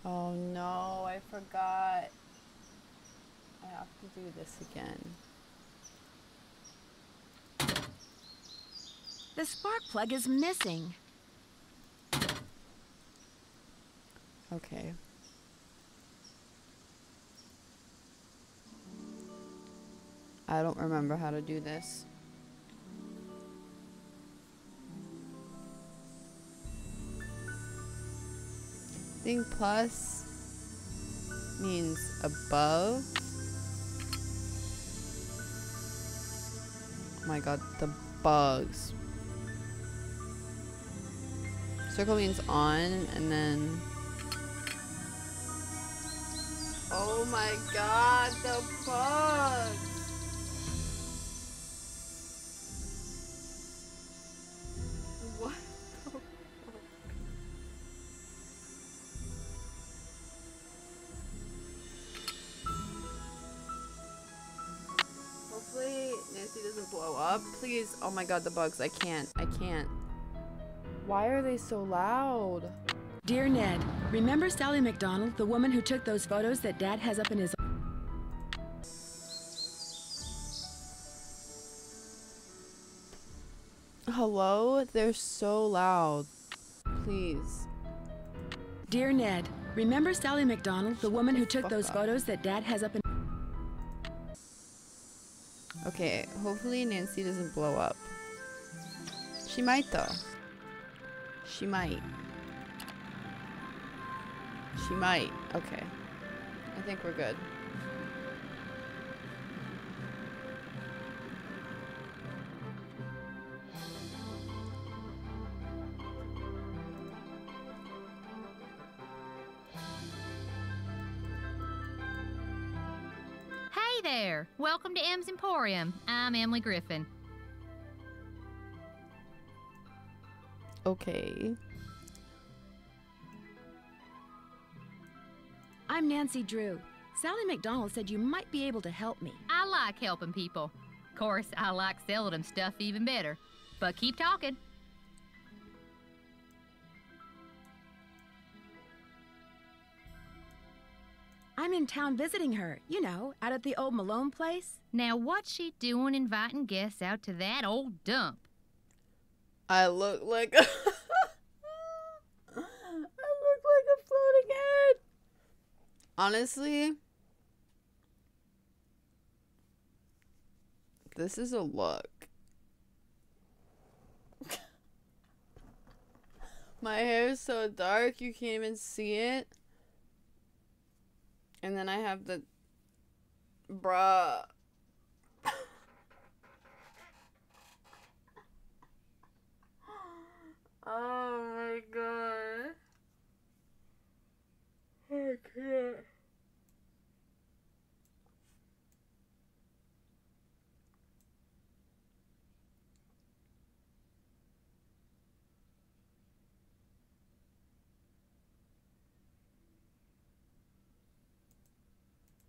Oh no, I forgot. I have to do this again. The spark plug is missing. Okay. I don't remember how to do this. I think plus means above. Oh my god, the bugs. Circle means on, and then... Oh my god, the bugs! What the fuck? Hopefully Nancy doesn't blow up. Please. Oh my god, the bugs. I can't. Why are they so loud? Dear Ned, remember Sally McDonald, the woman who took those photos that Dad has up in his... Hello? They're so loud. Please. Dear Ned, remember Sally McDonald, the woman who took those up. photos that Dad has up in... Okay, hopefully Nancy doesn't blow up. She might though. She might. She might. Okay. I think we're good. Hey there! Welcome to M's Emporium. I'm Emily Griffin. Okay. I'm Nancy Drew. Sally McDonald said you might be able to help me. I like helping people. Of course, I like selling them stuff even better. But keep talking. I'm in town visiting her, you know, out at the old Malone place. Now, what's she doing inviting guests out to that old dump? I look like I look like a floating head. Honestly, this is a look. My hair is so dark you can't even see it. And then I have the bruh. Oh my god. I can't.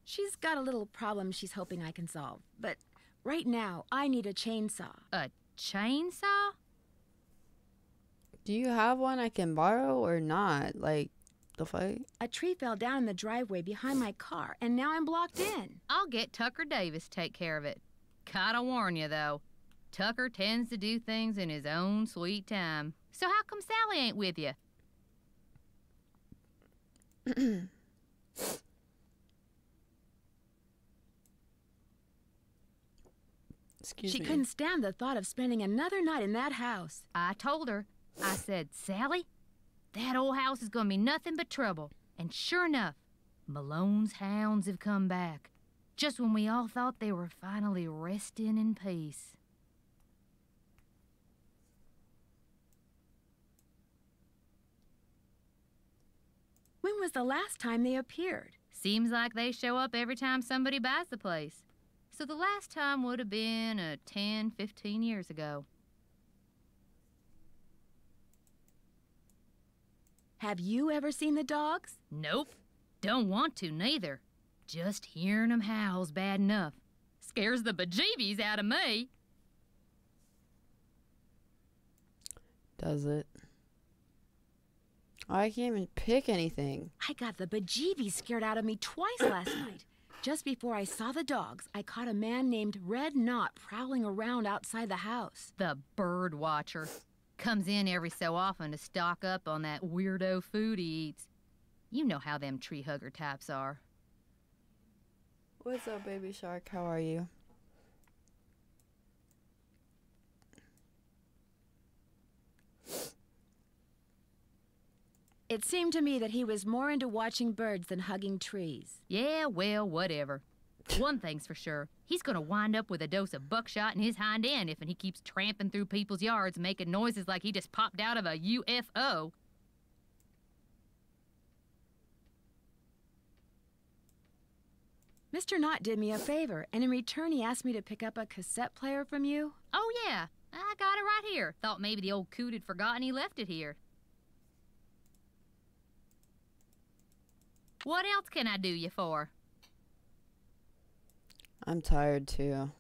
She's got a little problem she's hoping I can solve. But right now, I need a chainsaw. A chainsaw? Do you have one I can borrow or not? Like, the fight? A tree fell down in the driveway behind my car, and now I'm blocked in. I'll get Tucker Davis to take care of it. Gotta warn you, though. Tucker tends to do things in his own sweet time. So how come Sally ain't with you? Excuse She me. couldn't stand the thought of spending another night in that house. I told her. I said, Sally, that old house is gonna be nothing but trouble. And sure enough, Malone's hounds have come back. Just when we all thought they were finally resting in peace. When was the last time they appeared? Seems like they show up every time somebody buys the place. So the last time would have been 10, 15 years ago. Have you ever seen the dogs? Nope. Don't want to, neither. Just hearing 'em howl's bad enough. Scares the bejeebies out of me. Does it? I can't even pick anything. I got the bejeebies scared out of me twice last night. Just before I saw the dogs, I caught a man named Red Knot prowling around outside the house. The bird watcher. Comes in every so often to stock up on that weirdo food he eats. You know how them tree hugger types are. What's up, baby shark? How are you? It seemed to me that he was more into watching birds than hugging trees. Yeah, well, whatever. One thing's for sure. He's gonna wind up with a dose of buckshot in his hind end if he keeps tramping through people's yards making noises like he just popped out of a UFO. Mr. Knott did me a favor, and in return he asked me to pick up a cassette player from you. Oh, yeah. I got it right here. Thought maybe the old coot had forgotten he left it here. What else can I do you for? I'm tired too.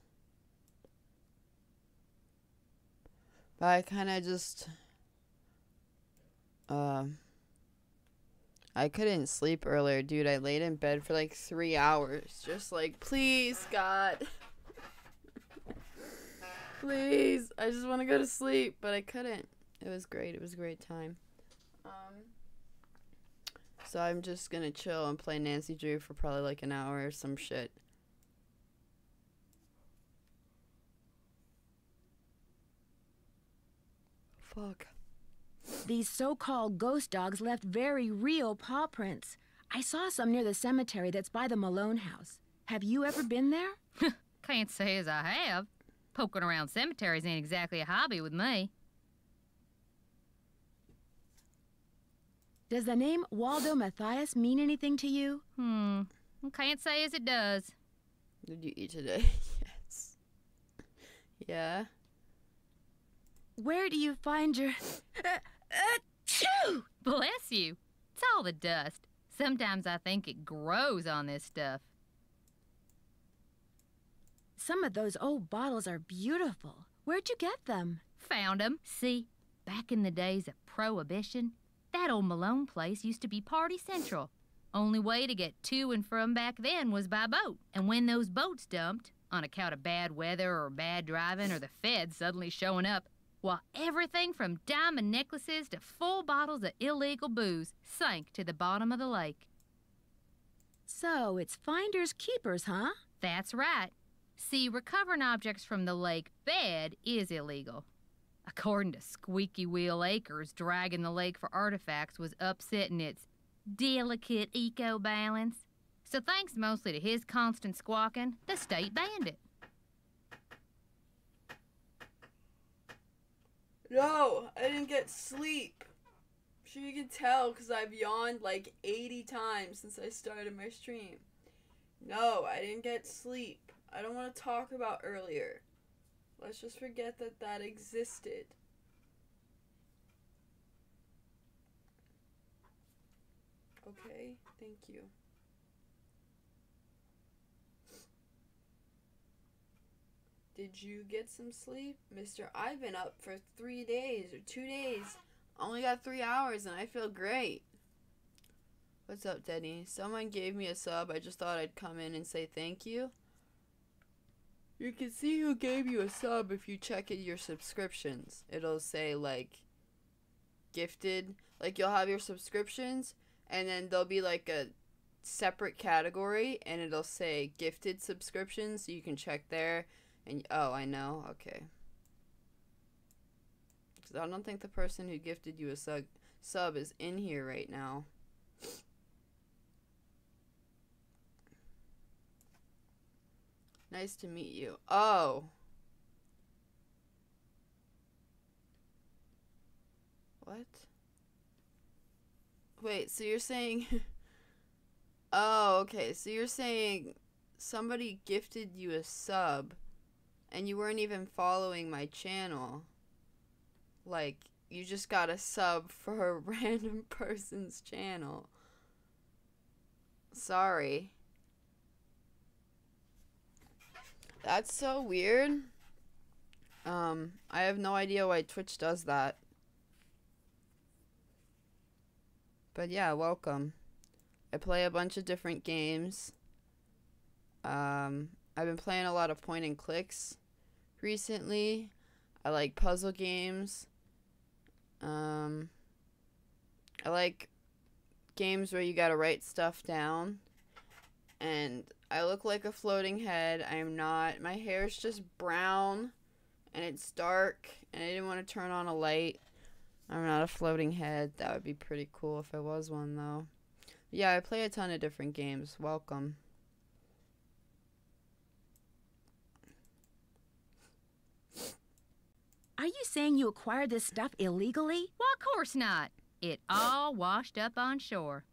But I kind of just... I couldn't sleep earlier, dude. I laid in bed for like 3 hours. Just like, please, God. Please. I just want to go to sleep, but I couldn't. It was great. It was a great time. So I'm just gonna chill and play Nancy Drew for probably like an hour or some shit. Fuck. These so-called ghost dogs left very real paw prints. I saw some near the cemetery that's by the Malone house. Have you ever been there? Can't say as I have. Poking around cemeteries ain't exactly a hobby with me. Does the name Waldo Matthias mean anything to you? Can't say as it does. Did you eat today? Yes. Yeah. Where do you find your... Achoo! Bless you. It's all the dust. Sometimes I think it grows on this stuff. Some of those old bottles are beautiful. Where'd you get them? Found 'em. See, back in the days of Prohibition, that old Malone place used to be Party Central. Only way to get to and from back then was by boat. And when those boats dumped, on account of bad weather or bad driving or the feds suddenly showing up, well, everything from diamond necklaces to full bottles of illegal booze sank to the bottom of the lake. So it's finders keepers, huh? That's right. See, recovering objects from the lake bed is illegal. According to Squeaky Wheel Acres, dragging the lake for artifacts was upsetting its delicate eco-balance. So thanks mostly to his constant squawking, the state banned it. No, I didn't get sleep. I'm sure you can tell because I've yawned like 80 times since I started my stream. No, I didn't get sleep. I don't want to talk about earlier. Let's just forget that that existed. Okay, thank you. Did you get some sleep? Mister, I've been up for 3 days or 2 days. Only got 3 hours and I feel great. What's up, Denny? Someone gave me a sub. I just thought I'd come in and say thank you. You can see who gave you a sub if you check your subscriptions. It'll say, like, gifted. Like, you'll have your subscriptions, and then there'll be, like, a separate category, and it'll say gifted subscriptions, so you can check there. And, oh, I know. Okay. Because I don't think the person who gifted you a sub is in here right now. Nice to meet you. Oh. What? Wait, so you're saying... Oh, okay. So you're saying somebody gifted you a sub and you weren't even following my channel. Like, you just got a sub for a random person's channel. Sorry. That's so weird. I have no idea why Twitch does that. But yeah, welcome. I play a bunch of different games. I've been playing a lot of point and clicks recently. I like puzzle games. I like games where you gotta write stuff down. And I look like a floating head. I'm not. My hair's just brown and it's dark and I didn't want to turn on a light. I'm not a floating head. That would be pretty cool if I was one though. Yeah, I play a ton of different games. Welcome. Are you saying you acquired this stuff illegally? Well, of course not. It all washed up on shore.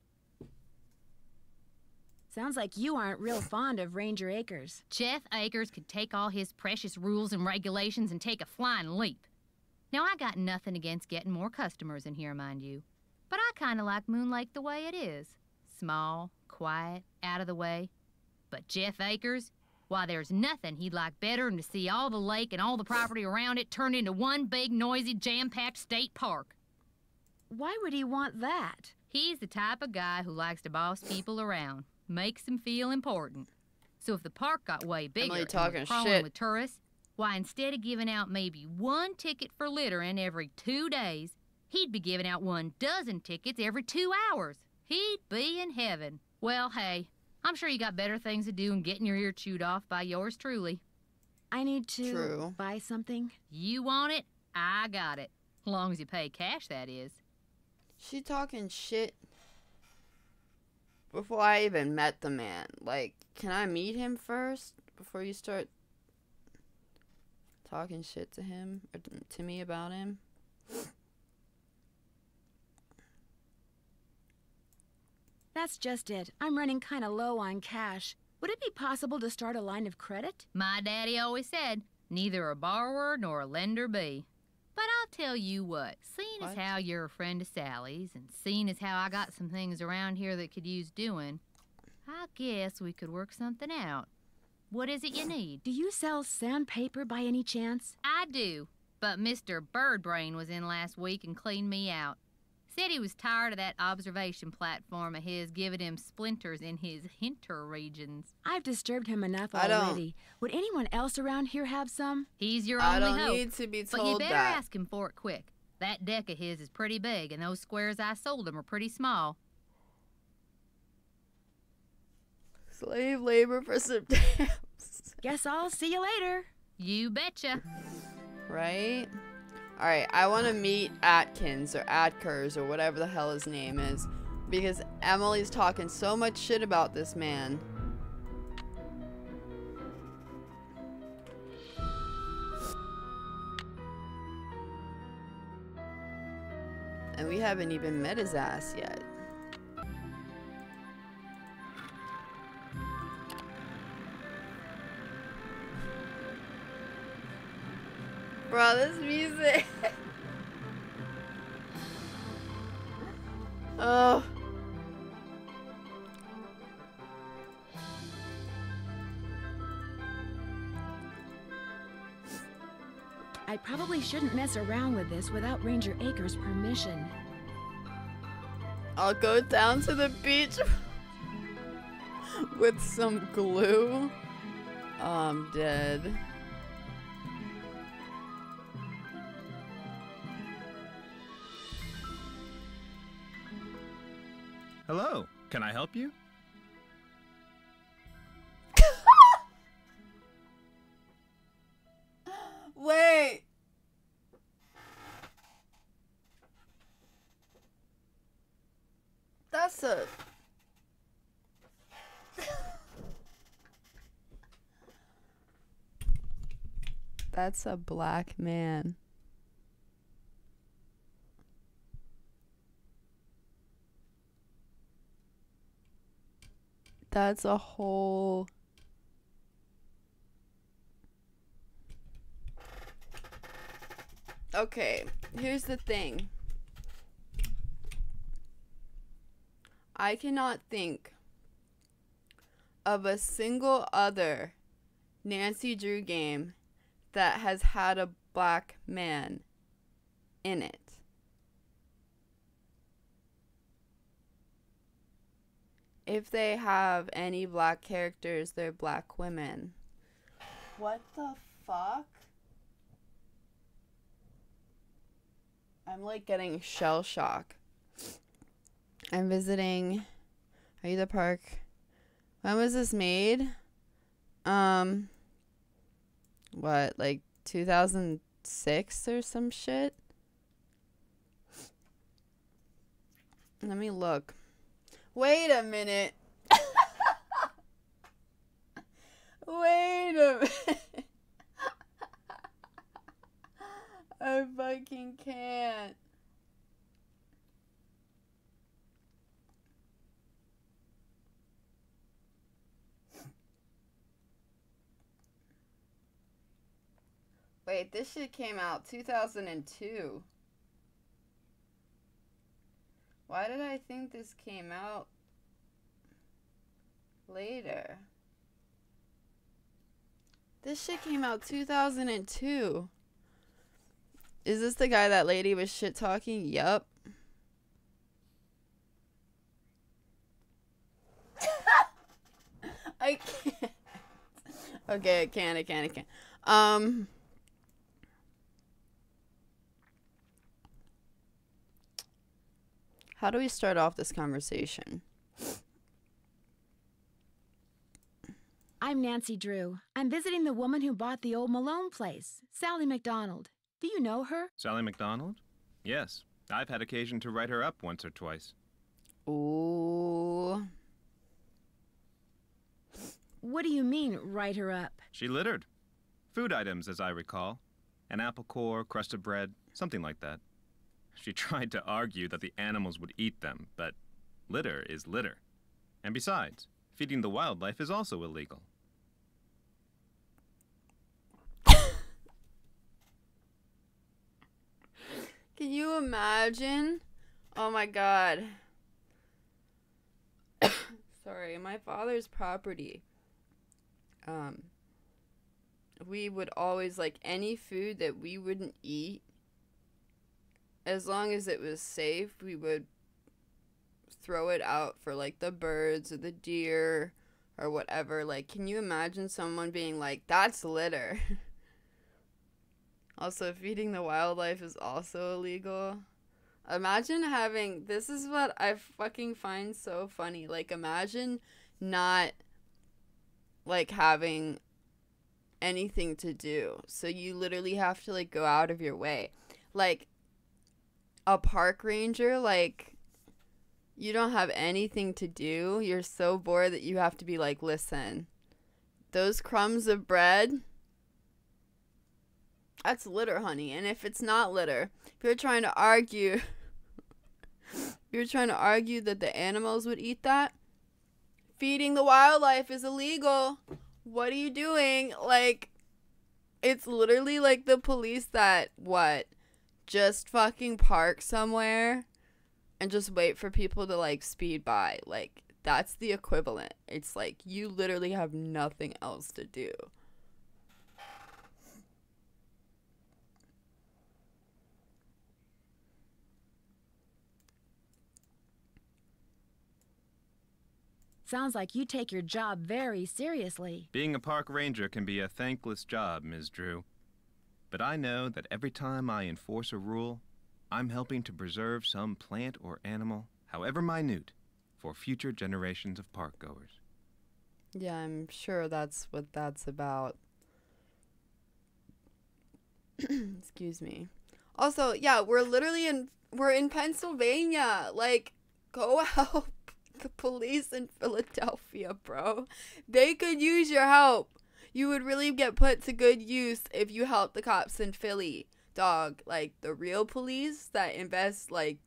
Sounds like you aren't real fond of Ranger Acres. Jeff Akers could take all his precious rules and regulations and take a flying leap. Now, I got nothing against getting more customers in here, mind you. But I kind of like Moon Lake the way it is. Small, quiet, out of the way. But Jeff Akers, why, there's nothing he'd like better than to see all the lake and all the property around it turned into one big, noisy, jam-packed state park. Why would he want that? He's the type of guy who likes to boss people around, makes them feel important. So if the park got way bigger and was crawling with tourists, why, instead of giving out maybe one ticket for littering every 2 days, he'd be giving out 12 tickets every 2 hours. He'd be in heaven. Well, hey, I'm sure you got better things to do than getting your ear chewed off by yours truly. I need to buy something. You want it? I got it. As long as you pay cash, that is. She talking shit before I even met the man. Like, can I meet him first before you start talking shit to him or to me about him? That's just it. I'm running kind of low on cash. Would it be possible to start a line of credit? My daddy always said, neither a borrower nor a lender be. But I'll tell you what, seeing as how you're a friend of Sally's and seeing as how I got some things around here that could use doing, I guess we could work something out. What is it you need? Do you sell sandpaper by any chance? I do, but Mr. Birdbrain was in last week and cleaned me out. Said he was tired of that observation platform of his giving him splinters in his hinter regions. I've disturbed him enough already. Would anyone else around here have some? He's your only hope. I don't need to be told that. But you better ask him for it quick. That deck of his is pretty big, and those squares I sold him are pretty small. Slave labor for some stamps. Guess I'll see you later. You betcha. Right? Alright, I want to meet Atkins or Atkers or whatever the hell his name is, because Emily's talking so much shit about this man. And we haven't even met his ass yet. Bro, this music. Oh. I probably shouldn't mess around with this without Ranger Akers' permission. I'll go down to the beach with some glue. Oh, I'm dead. Hello, can I help you? Wait. That's a... That's a black man. That's a whole... Okay, here's the thing. I cannot think of a single other Nancy Drew game that has had a black man in it. if they have any black characters, they're black women. What the fuck? I'm like getting shell shock. I'm visiting Aida Park. When was this made? What, like 2006 or some shit? Let me look. Wait a minute. Wait a minute. I fucking can't. Wait, this shit came out 2002. Why did I think this came out later? This shit came out 2002. Is this the guy that lady was shit talking? Yup. I can't. Okay, I can't. How do we start off this conversation? I'm Nancy Drew. I'm visiting the woman who bought the old Malone place, Sally McDonald. Do you know her? Sally McDonald? Yes. I've had occasion to write her up once or twice. Ooh. What do you mean, write her up? She littered. Food items, as I recall. An apple core, crust of bread, something like that. She tried to argue that the animals would eat them, but litter is litter. And besides, feeding the wildlife is also illegal. Can you imagine? Oh my god. Sorry, my father's property. We would always, like, any food that we wouldn't eat, as long as it was safe, we would throw it out for, like, the birds or the deer or whatever. Like, can you imagine someone being like, that's litter? Also, feeding the wildlife is also illegal. Imagine having, this is what I fucking find so funny. Like, imagine not, like, having anything to do. So you literally have to, like, go out of your way. Like, a park ranger, like, you don't have anything to do. You're so bored that you have to be like, listen, those crumbs of bread, that's litter, honey. And if it's not litter, if you're trying to argue, that the animals would eat that, feeding the wildlife is illegal. What are you doing? Like, it's literally like the police that, just fucking park somewhere and just wait for people to, like, speed by. Like, that's the equivalent. It's like, you literally have nothing else to do. Sounds like you take your job very seriously. Being a park ranger can be a thankless job, Ms. Drew. But I know that every time I enforce a rule, I'm helping to preserve some plant or animal, however minute, for future generations of park goers. Yeah, I'm sure that's what that's about. Excuse me. Also, yeah, we're in Pennsylvania. Like, go help the police in Philadelphia, bro. They could use your help. You would really get put to good use if you helped the cops in Philly, dog. Like, the real police that investigate,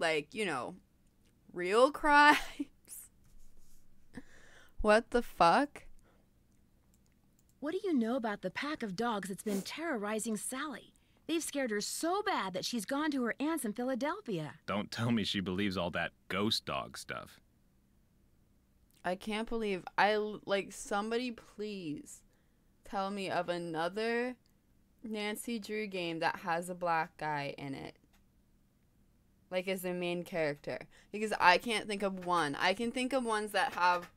like, you know, real crimes. What the fuck? What do you know about the pack of dogs that's been terrorizing Sally? They've scared her so bad that she's gone to her aunt's in Philadelphia. Don't tell me she believes all that ghost dog stuff. I can't believe somebody please tell me of another Nancy Drew game that has a black guy in it. like as the main character, because I can't think of one. I can think of ones that have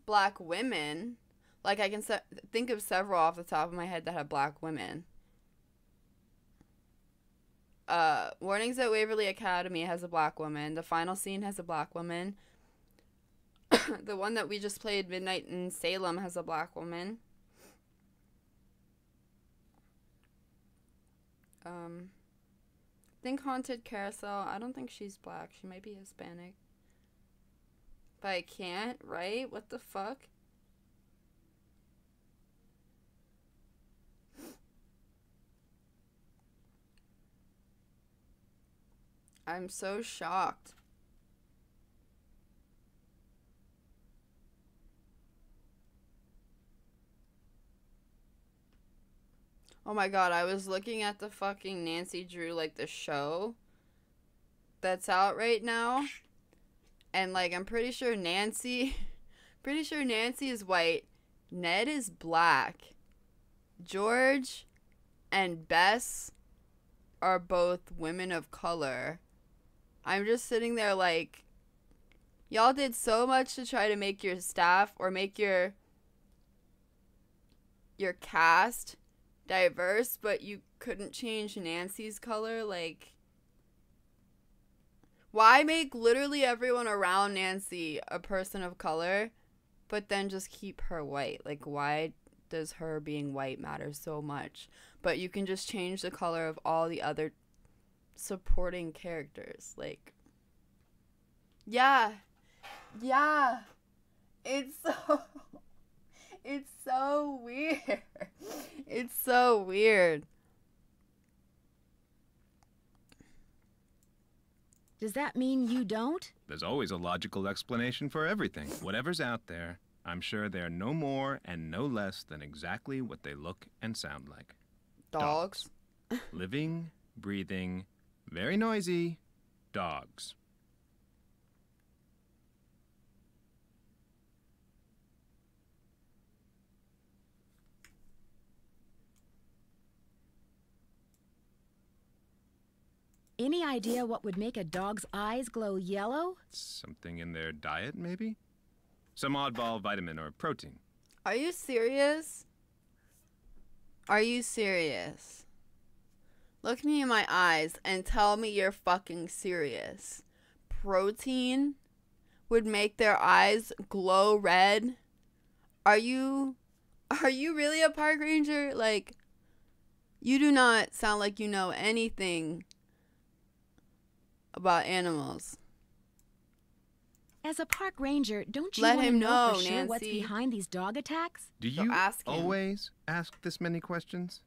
black women. Like I can think of several off the top of my head that have black women. Warnings at Waverly Academy has a black woman. The Final Scene has a black woman. The one that we just played, Midnight in Salem, has a black woman. Think Haunted Carousel. I don't think she's black. She might be Hispanic. But I can't, right? What the fuck? I'm so shocked. Oh my god, I was looking at the fucking Nancy Drew, like, the show that's out right now. And, like, I'm pretty sure Nancy is white. Ned is black. George and Bess are both women of color. I'm just sitting there like, y'all did so much to try to make your staff or make your cast diverse, but you couldn't change Nancy's color. Like, why make literally everyone around Nancy a person of color, but then just keep her white? Like, why does her being white matter so much? But you can just change the color of all the other supporting characters. Like, yeah, it's so weird. It's so weird. Does that mean you don't? There's always a logical explanation for everything. Whatever's out there, I'm sure they're no more and no less than exactly what they look and sound like. Dogs. Living, breathing, very noisy dogs. Any idea what would make a dog's eyes glow yellow? Something in their diet, maybe? Some oddball vitamin or protein. Are you serious? Are you serious? Look me in my eyes and tell me you're fucking serious. Protein would make their eyes glow red? Are you really a park ranger? Like, you do not sound like you know anything about animals. As a park ranger, don't you Let want to him know know, for sure what's Nancy. behind these dog attacks? Do So you ask him. always ask this many questions?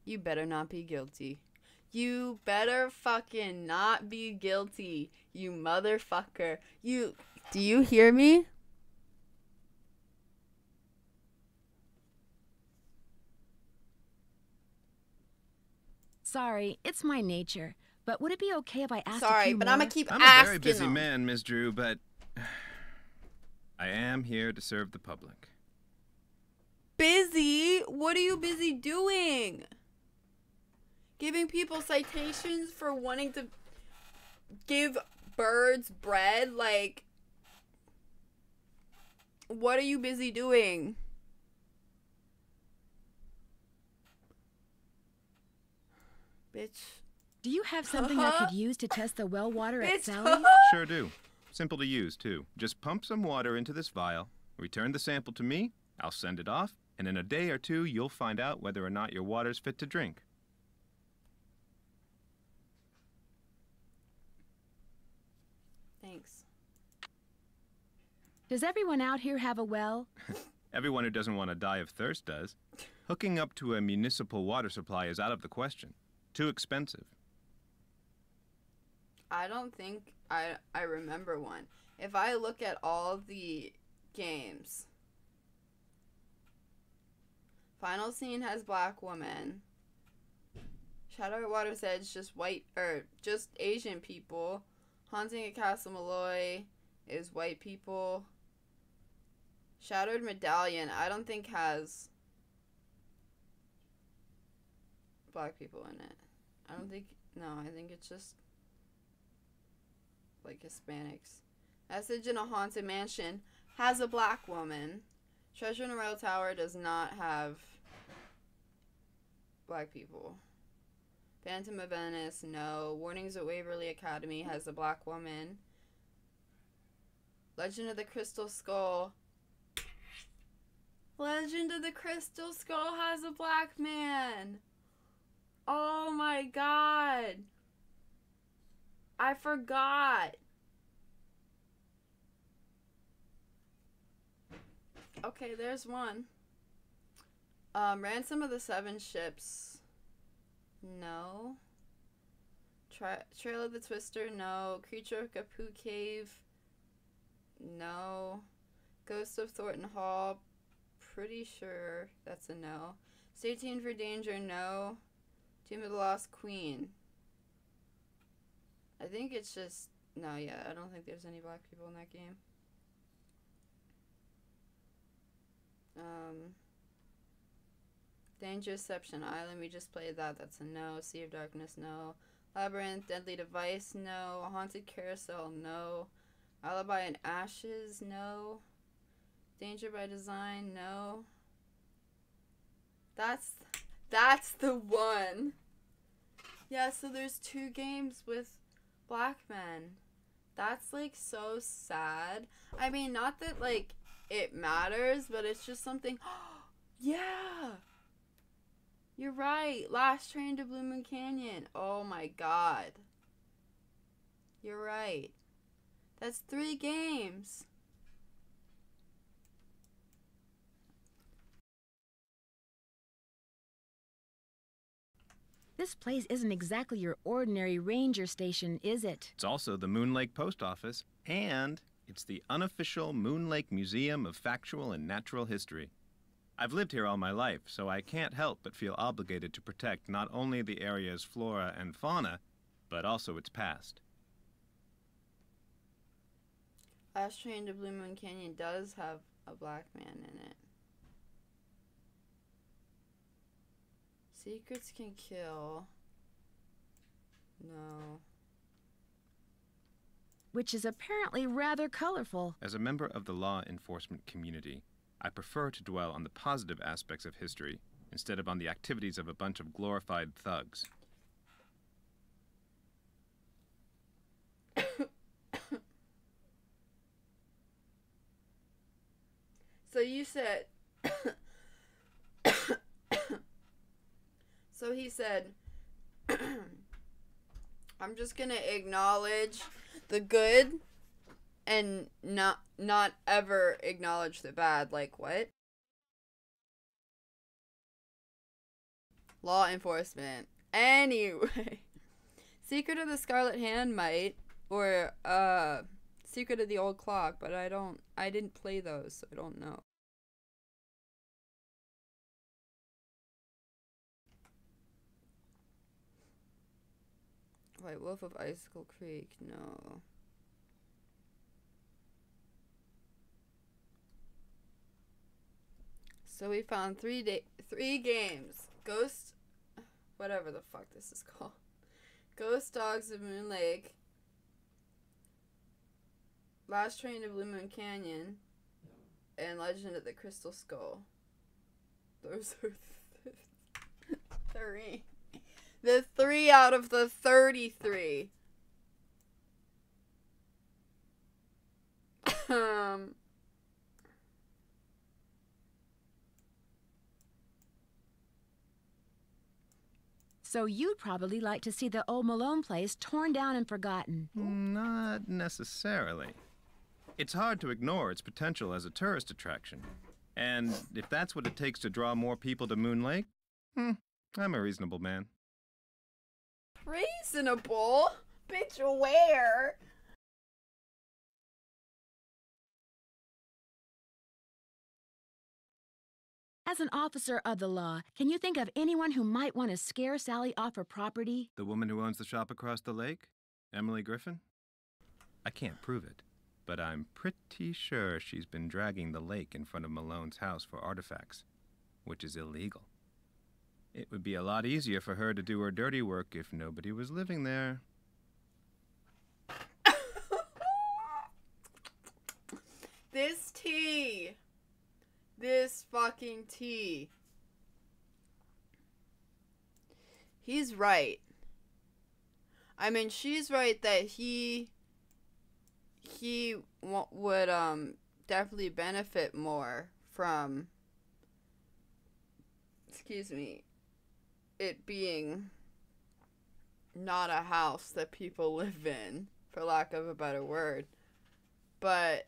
You better not be guilty. You better fucking not be guilty, you motherfucker. Do you hear me? Sorry, it's my nature. But would it be okay if I asked a Sorry, few but more? I'm gonna keep I'm a asking very busy them. man, Miss Drew, but I am here to serve the public. Busy? What are you busy doing? Giving people citations for wanting to give birds bread? Like, what are you busy doing? Bitch. Do you have something I could use to test the well water at Bitch. Sally's? Sure do. Simple to use, too. Just pump some water into this vial, return the sample to me, I'll send it off, and in a day or two, you'll find out whether or not your water's fit to drink. Thanks. Does everyone out here have a well? Everyone who doesn't want to die of thirst does. Hooking up to a municipal water supply is out of the question. Too expensive. I don't think I remember one. If I look at all the games, Final Scene has black woman. Shadow at Water's Edge just white or just Asian people. Haunting at Castle Malloy is white people. Shattered Medallion I don't think has black people in it. I don't think, no, I think it's just like Hispanics. Message in a Haunted Mansion has a black woman. Treasure in a Royal Tower does not have black people. Phantom of Venice, no. Warnings at Waverly Academy has a black woman. Legend of the Crystal Skull. Legend of the Crystal Skull has a black man. Oh my god. I forgot. Okay, there's one. Ransom of the Seven Ships. No. Trail of the Twister. No. Creature of Kapoo Cave. No. Ghost of Thornton Hall. Pretty sure that's a no. Stay Tuned for Danger. No. Tomb of the Lost Queen. I think it's just... No, yeah, I don't think there's any black people in that game. Dangerousception Island, we just played that. That's a no. Sea of Darkness, no. Labyrinth, Deadly Device, no. Haunted Carousel, no. Alibi in Ashes, no. Danger by Design, no. That's the one. Yeah, so there's 2 games with black men. That's like so sad. I mean, not that like it matters, but it's just something. Yeah. You're right. Last Train to Blue Moon Canyon. Oh my god. You're right. That's 3 games. This place isn't exactly your ordinary ranger station, is it? It's also the Moon Lake Post Office, and it's the unofficial Moon Lake Museum of Factual and Natural History. I've lived here all my life, so I can't help but feel obligated to protect not only the area's flora and fauna, but also its past. Last Train to Blue Moon Canyon does have a black man in it. Secrets Can Kill. No. Which is apparently rather colorful. As a member of the law enforcement community, I prefer to dwell on the positive aspects of history instead of on the activities of a bunch of glorified thugs. So you said... So he said, I'm just gonna acknowledge the good and not ever acknowledge the bad. Like, what? Law enforcement. Anyway. Secret of the Scarlet Hand might, or Secret of the Old Clock, but I didn't play those, so I don't know. White Wolf of Icicle Creek, no. So we found 3 games. Ghost, whatever the fuck this is called. Ghost Dogs of Moon Lake. Last Train to Blue Moon Canyon. And Legend of the Crystal Skull. Those are 3. The 3 out of the 33. So you'd probably like to see the old Malone place torn down and forgotten. Not necessarily. It's hard to ignore its potential as a tourist attraction. And if that's what it takes to draw more people to Moon Lake, I'm a reasonable man. Reasonable? Bitch, where? As an officer of the law, can you think of anyone who might want to scare Sally off her property? The woman who owns the shop across the lake? Emily Griffin? I can't prove it, but I'm pretty sure she's been dragging the lake in front of Malone's house for artifacts, which is illegal. It would be a lot easier for her to do her dirty work if nobody was living there. This tea. This fucking tea. He's right. I mean, she's right that he would definitely benefit more from, excuse me, it being not a house that people live in, for lack of a better word. But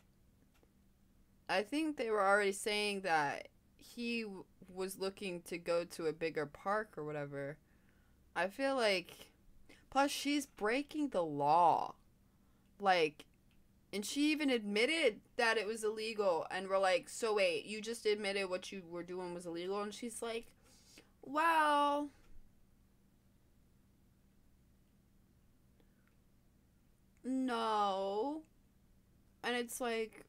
I think they were already saying that he was looking to go to a bigger park or whatever. I feel like, plus she's breaking the law. Like, and she even admitted that it was illegal. And we're like, so wait, you just admitted what you were doing was illegal? And she's like, well, no. And it's like,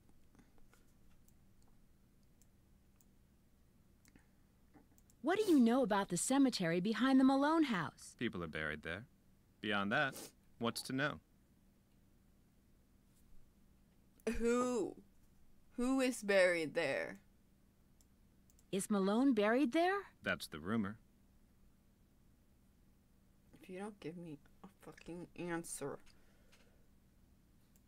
What do you know about the cemetery behind the Malone house? People are buried there. Beyond that, what's to know? who? Who is buried there? Is Malone buried there? That's the rumor. If you don't give me a fucking answer.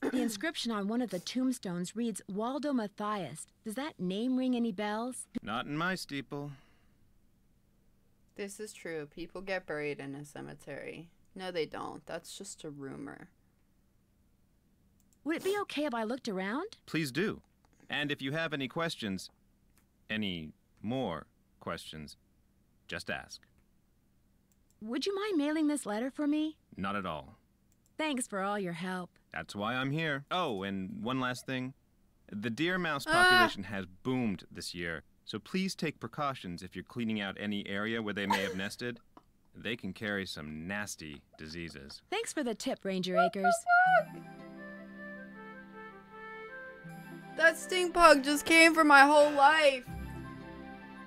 The inscription on one of the tombstones reads Waldo Matthias. Does that name ring any bells? Not in my steeple. This is true. People get buried in a cemetery. No, they don't. That's just a rumor. Would it be okay if I looked around? Please do. And if you have any questions, any more questions, just ask. Would you mind mailing this letter for me? Not at all. Thanks for all your help. That's why I'm here. Oh, and one last thing. The deer mouse population has boomed this year, so please take precautions if you're cleaning out any area where they may have nested. They can carry some nasty diseases. Thanks for the tip, Ranger Acres. That stink bug just came for my whole life.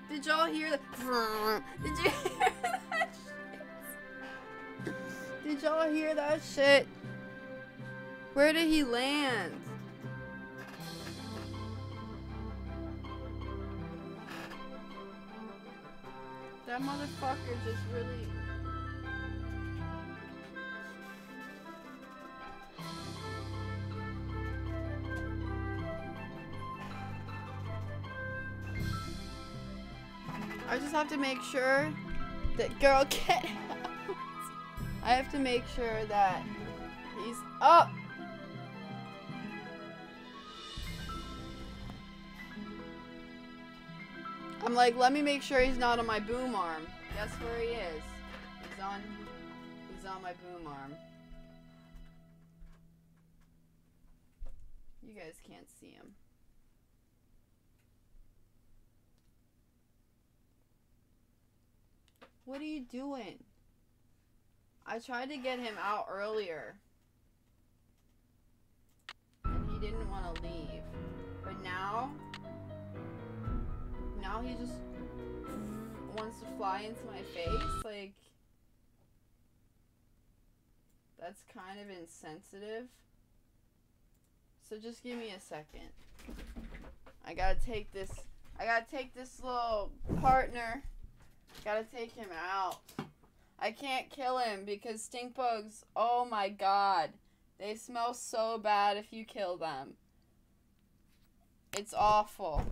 Did y'all hear that? Did you hear that shit? Did y'all hear that shit? Where did he land? That motherfucker just really... I just have to make sure that girl get out. I have to make sure that he's up. I'm like, let me make sure he's not on my boom arm. Guess where he is? He's on my boom arm. You guys can't see him. What are you doing? I tried to get him out earlier. And he didn't want to leave. But now he just wants to fly into my face. Like, that's kind of insensitive. So just give me a second. I gotta take this little partner. Gotta take him out. I can't kill him because stink bugs, oh my god. They smell so bad if you kill them. It's awful.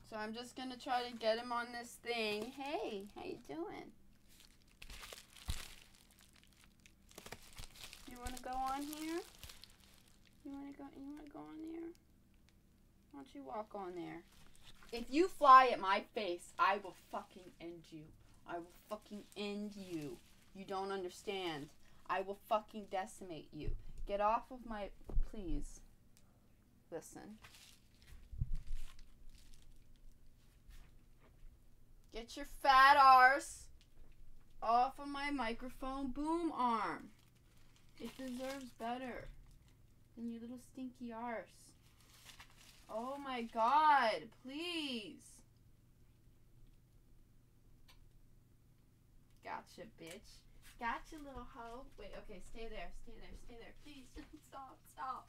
So I'm just gonna try to get him on this thing. Hey, how you doing? You wanna go on here? You wanna go on there? Why don't you walk on there? If you fly at my face, I will fucking end you. I will fucking end you. You don't understand. I will fucking decimate you. Get off of my... Please. Listen. Get your fat arse off of my microphone boom arm. It deserves better than your little stinky arse. Oh my god, please. Gotcha, bitch. Gotcha, little hoe. Wait, okay, stay there. Please, stop.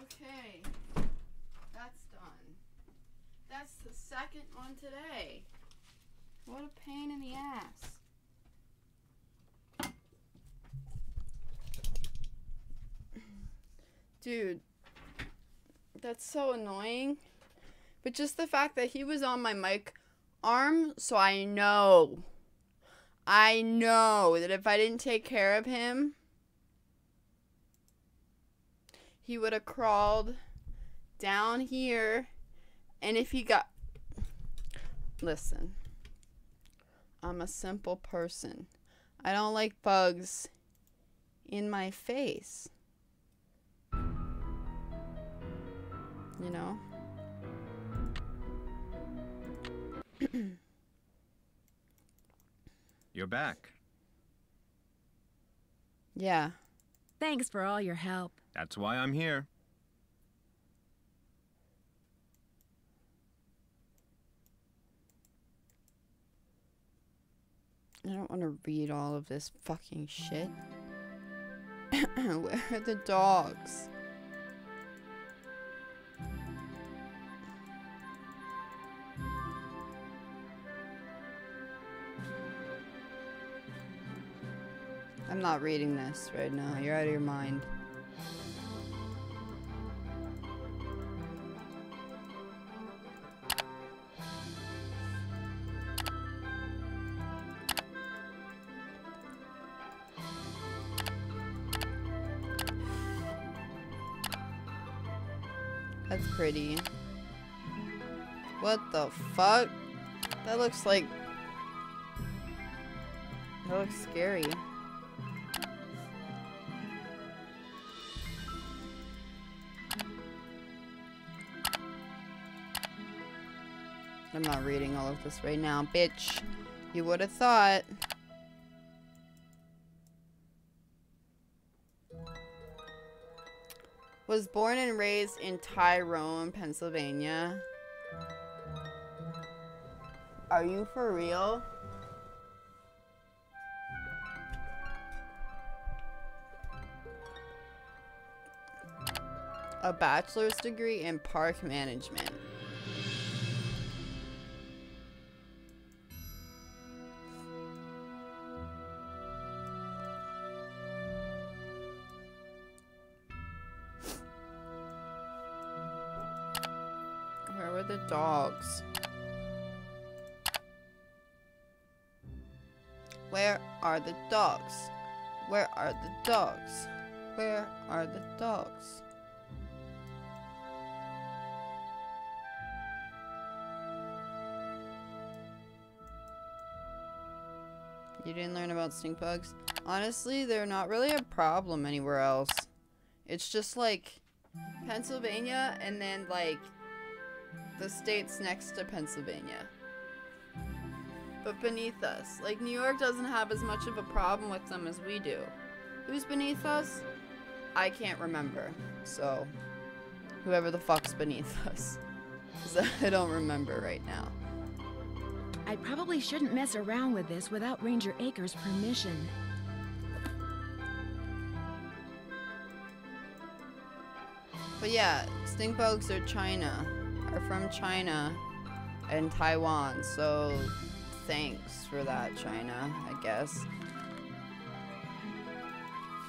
Okay, that's done. That's the second one today. What a pain in the ass. Dude, that's so annoying. But just the fact that he was on my mic arm, so I know that if I didn't take care of him, he would have crawled down here, and if he got... Listen, I'm a simple person. I don't like bugs in my face. You know? You're back. Yeah. Thanks for all your help. That's why I'm here. I don't want to read all of this fucking shit. Where are the dogs? I'm not reading this right now. You're out of your mind. That's pretty. What the fuck? That looks like... That looks scary. I'm not reading all of this right now, bitch. You would have thought. Was born and raised in Tyrone, Pennsylvania. Are you for real? A bachelor's degree in park management. Where were the dogs? Where are the dogs? Where are the dogs? Where are the dogs? You didn't learn about stink bugs? Honestly, they're not really a problem anywhere else. It's just like Pennsylvania and then like the states next to Pennsylvania. But beneath us. Like New York doesn't have as much of a problem with them as we do. Who's beneath us? I can't remember. So, whoever the fuck's beneath us. 'Cause I don't remember right now. I probably shouldn't mess around with this without Ranger Acres' permission. But yeah, stink bugs are from China and Taiwan, so thanks for that, China, I guess.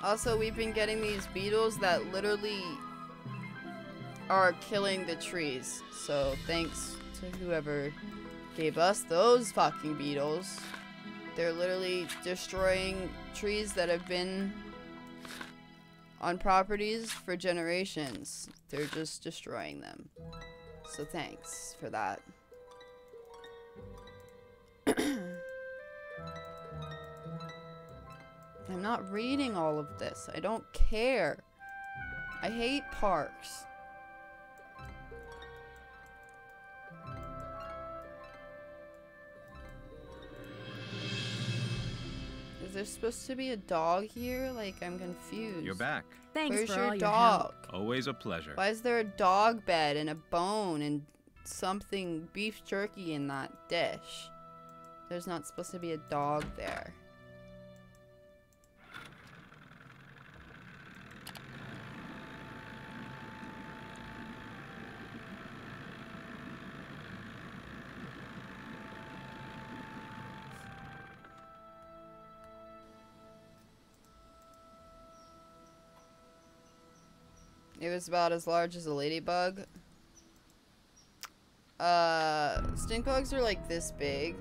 Also, we've been getting these beetles that literally are killing the trees, so thanks to whoever gave us those fucking beetles. They're literally destroying trees that have been on properties for generations. They're just destroying them. So thanks for that. I'm not reading all of this. I don't care. I hate parks. Is there supposed to be a dog here? Like, I'm confused. You're back. Thanks Where's for your all your dog? help. Always a pleasure. Why is there a dog bed and a bone and something beef jerky in that dish? There's not supposed to be a dog there. It was about as large as a ladybug. Stink bugs are like this big.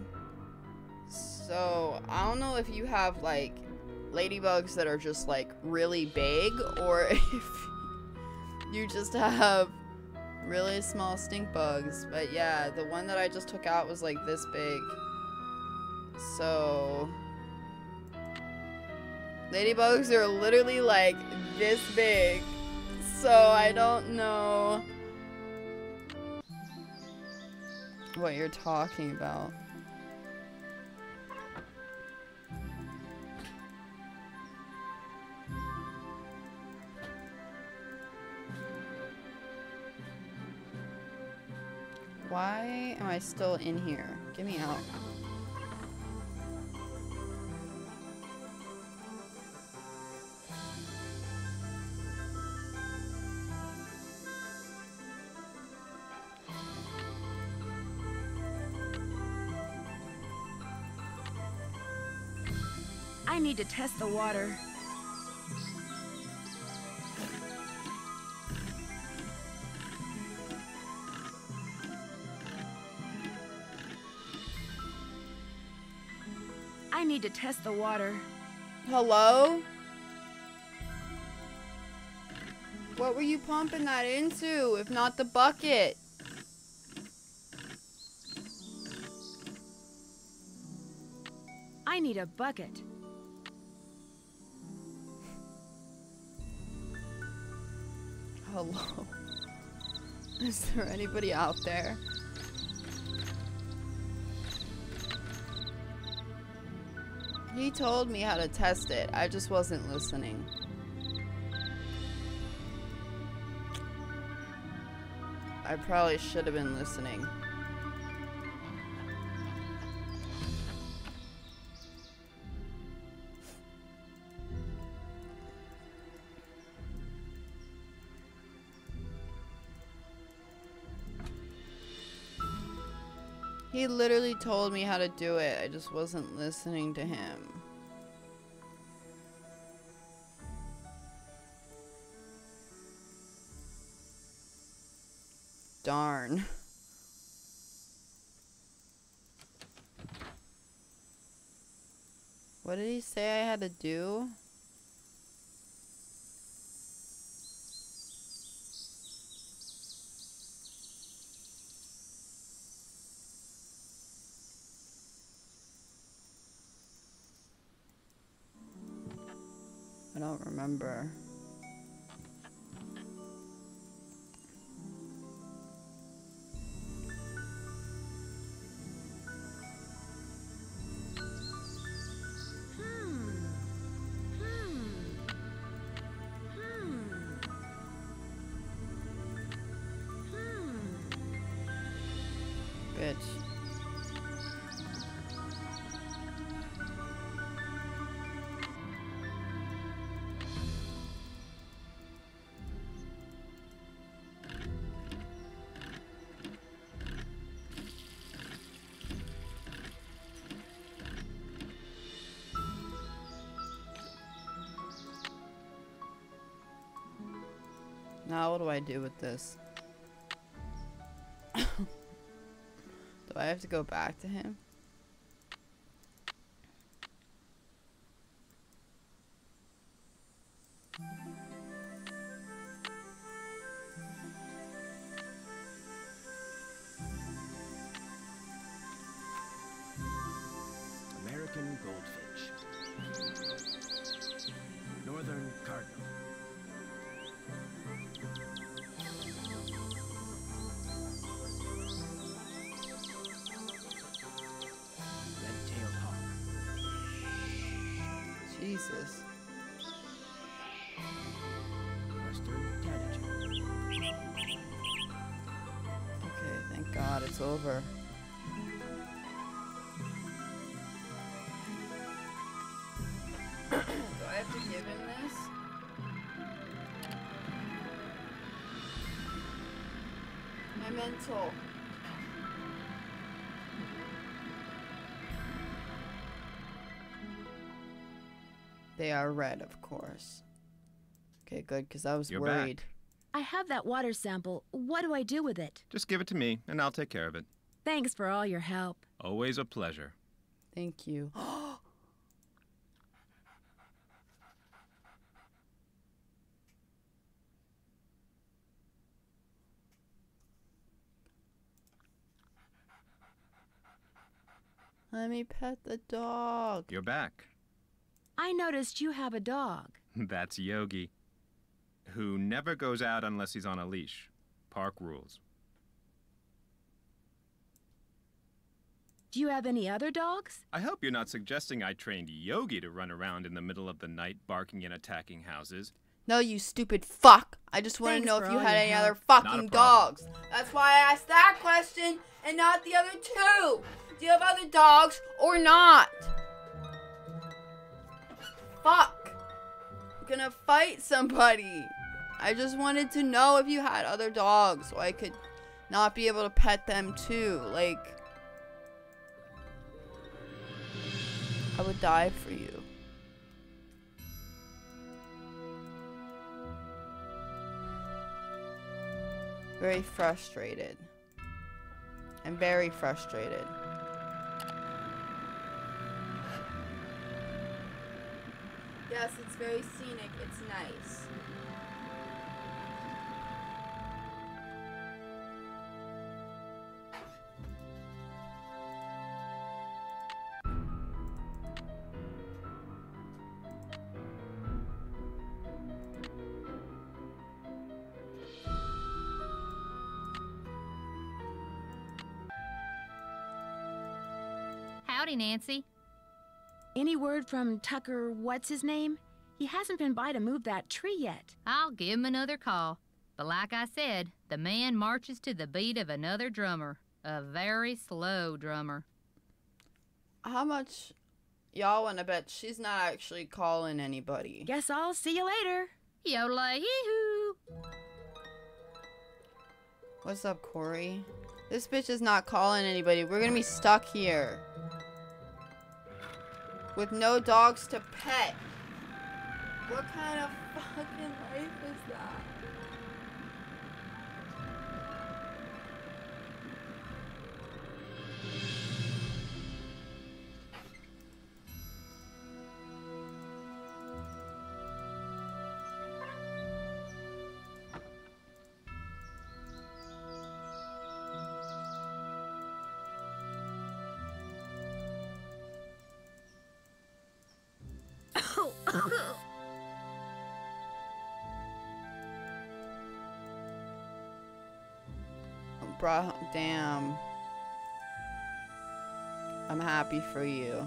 So, I don't know if you have like ladybugs that are just like really big or if you just have really small stink bugs. But yeah, the one that I just took out was like this big. So, ladybugs are literally like this big. So I don't know what you're talking about. Why am I still in here? Get me out. I need to test the water. I need to test the water. Hello? What were you pumping that into, if not the bucket? I need a bucket. Hello? Is there anybody out there? He told me how to test it. I just wasn't listening. I probably should have been listening. He literally told me how to do it. I just wasn't listening to him. Darn. What did he say I had to do? I don't remember. Bitch. Now what do I do with this? Do I have to go back to him? American goldfinch. Northern cardinal. Red-tailed hawk. Jesus. Western tanager. Okay, thank God it's over. Do I have to give him this? My mental. They are red, of course. Okay, good, because I was You're worried. back. I have that water sample. What do I do with it? Just give it to me, and I'll take care of it. Thanks for all your help. Always a pleasure. Thank you. Let me pet the dog. You're back. I noticed you have a dog. That's Yogi, who never goes out unless he's on a leash. Park rules. Do you have any other dogs? I hope you're not suggesting I trained Yogi to run around in the middle of the night barking and attacking houses. No, you stupid fuck. I just want to Thanks know for if you all had your any help. other Not a fucking problem. dogs. That's why I asked that question and not the other two. Do you have other dogs or not? Fuck. I'm gonna fight somebody. I just wanted to know if you had other dogs so I could not be able to pet them too. Like, I would die for you. Very frustrated. I'm very frustrated. Yes, it's very scenic. It's nice. Howdy, Nancy. Any word from Tucker, what's his name? He hasn't been by to move that tree yet. I'll give him another call. But like I said, the man marches to the beat of another drummer. A very slow drummer. How much y'all want to bet she's not actually calling anybody? Guess I'll see you later. Yodelay-hee-hoo. What's up, Corey? This bitch is not calling anybody. We're gonna be stuck here. With no dogs to pet. What kind of fucking life is that? Bruh, damn. I'm happy for you.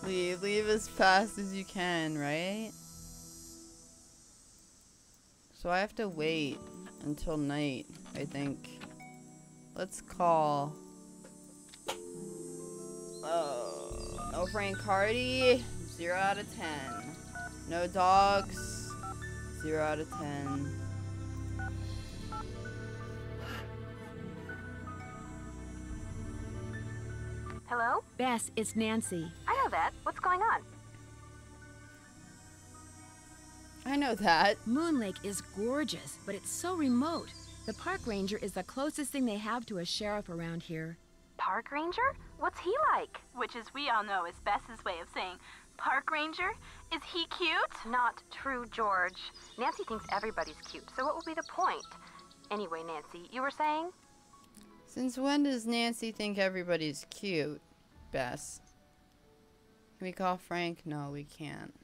Leave as fast as you can, right? So I have to wait until night, I think. Let's call. Oh, no Frank Hardy, 0 out of 10. No dogs, 0 out of 10. Hello? Bess, it's Nancy. I know that. What's going on? I know that. Moon Lake is gorgeous, but it's so remote. The park ranger is the closest thing they have to a sheriff around here. Park ranger? What's he like? Which, as we all know, is Bess's way of saying, Park Ranger? Is he cute? Not true, George. Nancy thinks everybody's cute, so what will be the point? Anyway, Nancy, you were saying? Since when does Nancy think everybody's cute? Bess. Can we call Frank? No, we can't.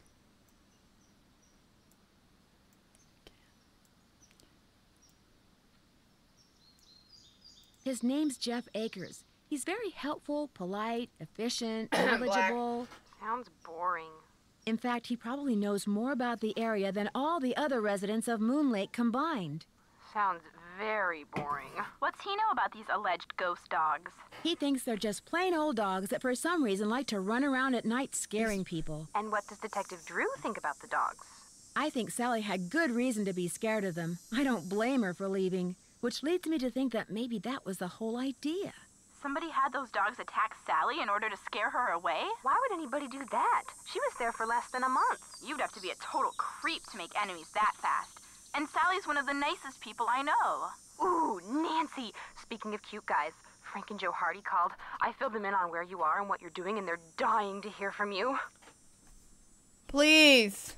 His name's Jeff Akers. He's very helpful, polite, efficient, Black. knowledgeable. Sounds boring. In fact, he probably knows more about the area than all the other residents of Moon Lake combined. Sounds very boring. What's he know about these alleged ghost dogs? He thinks they're just plain old dogs that for some reason like to run around at night scaring people. And what does Detective Drew think about the dogs? I think Sally had good reason to be scared of them. I don't blame her for leaving, which leads me to think that maybe that was the whole idea. Somebody had those dogs attack Sally in order to scare her away? Why would anybody do that? She was there for less than a month. You'd have to be a total creep to make enemies that fast. And Sally's one of the nicest people I know. Ooh, Nancy! Speaking of cute guys, Frank and Joe Hardy called. I filled them in on where you are and what you're doing, and they're dying to hear from you. Please.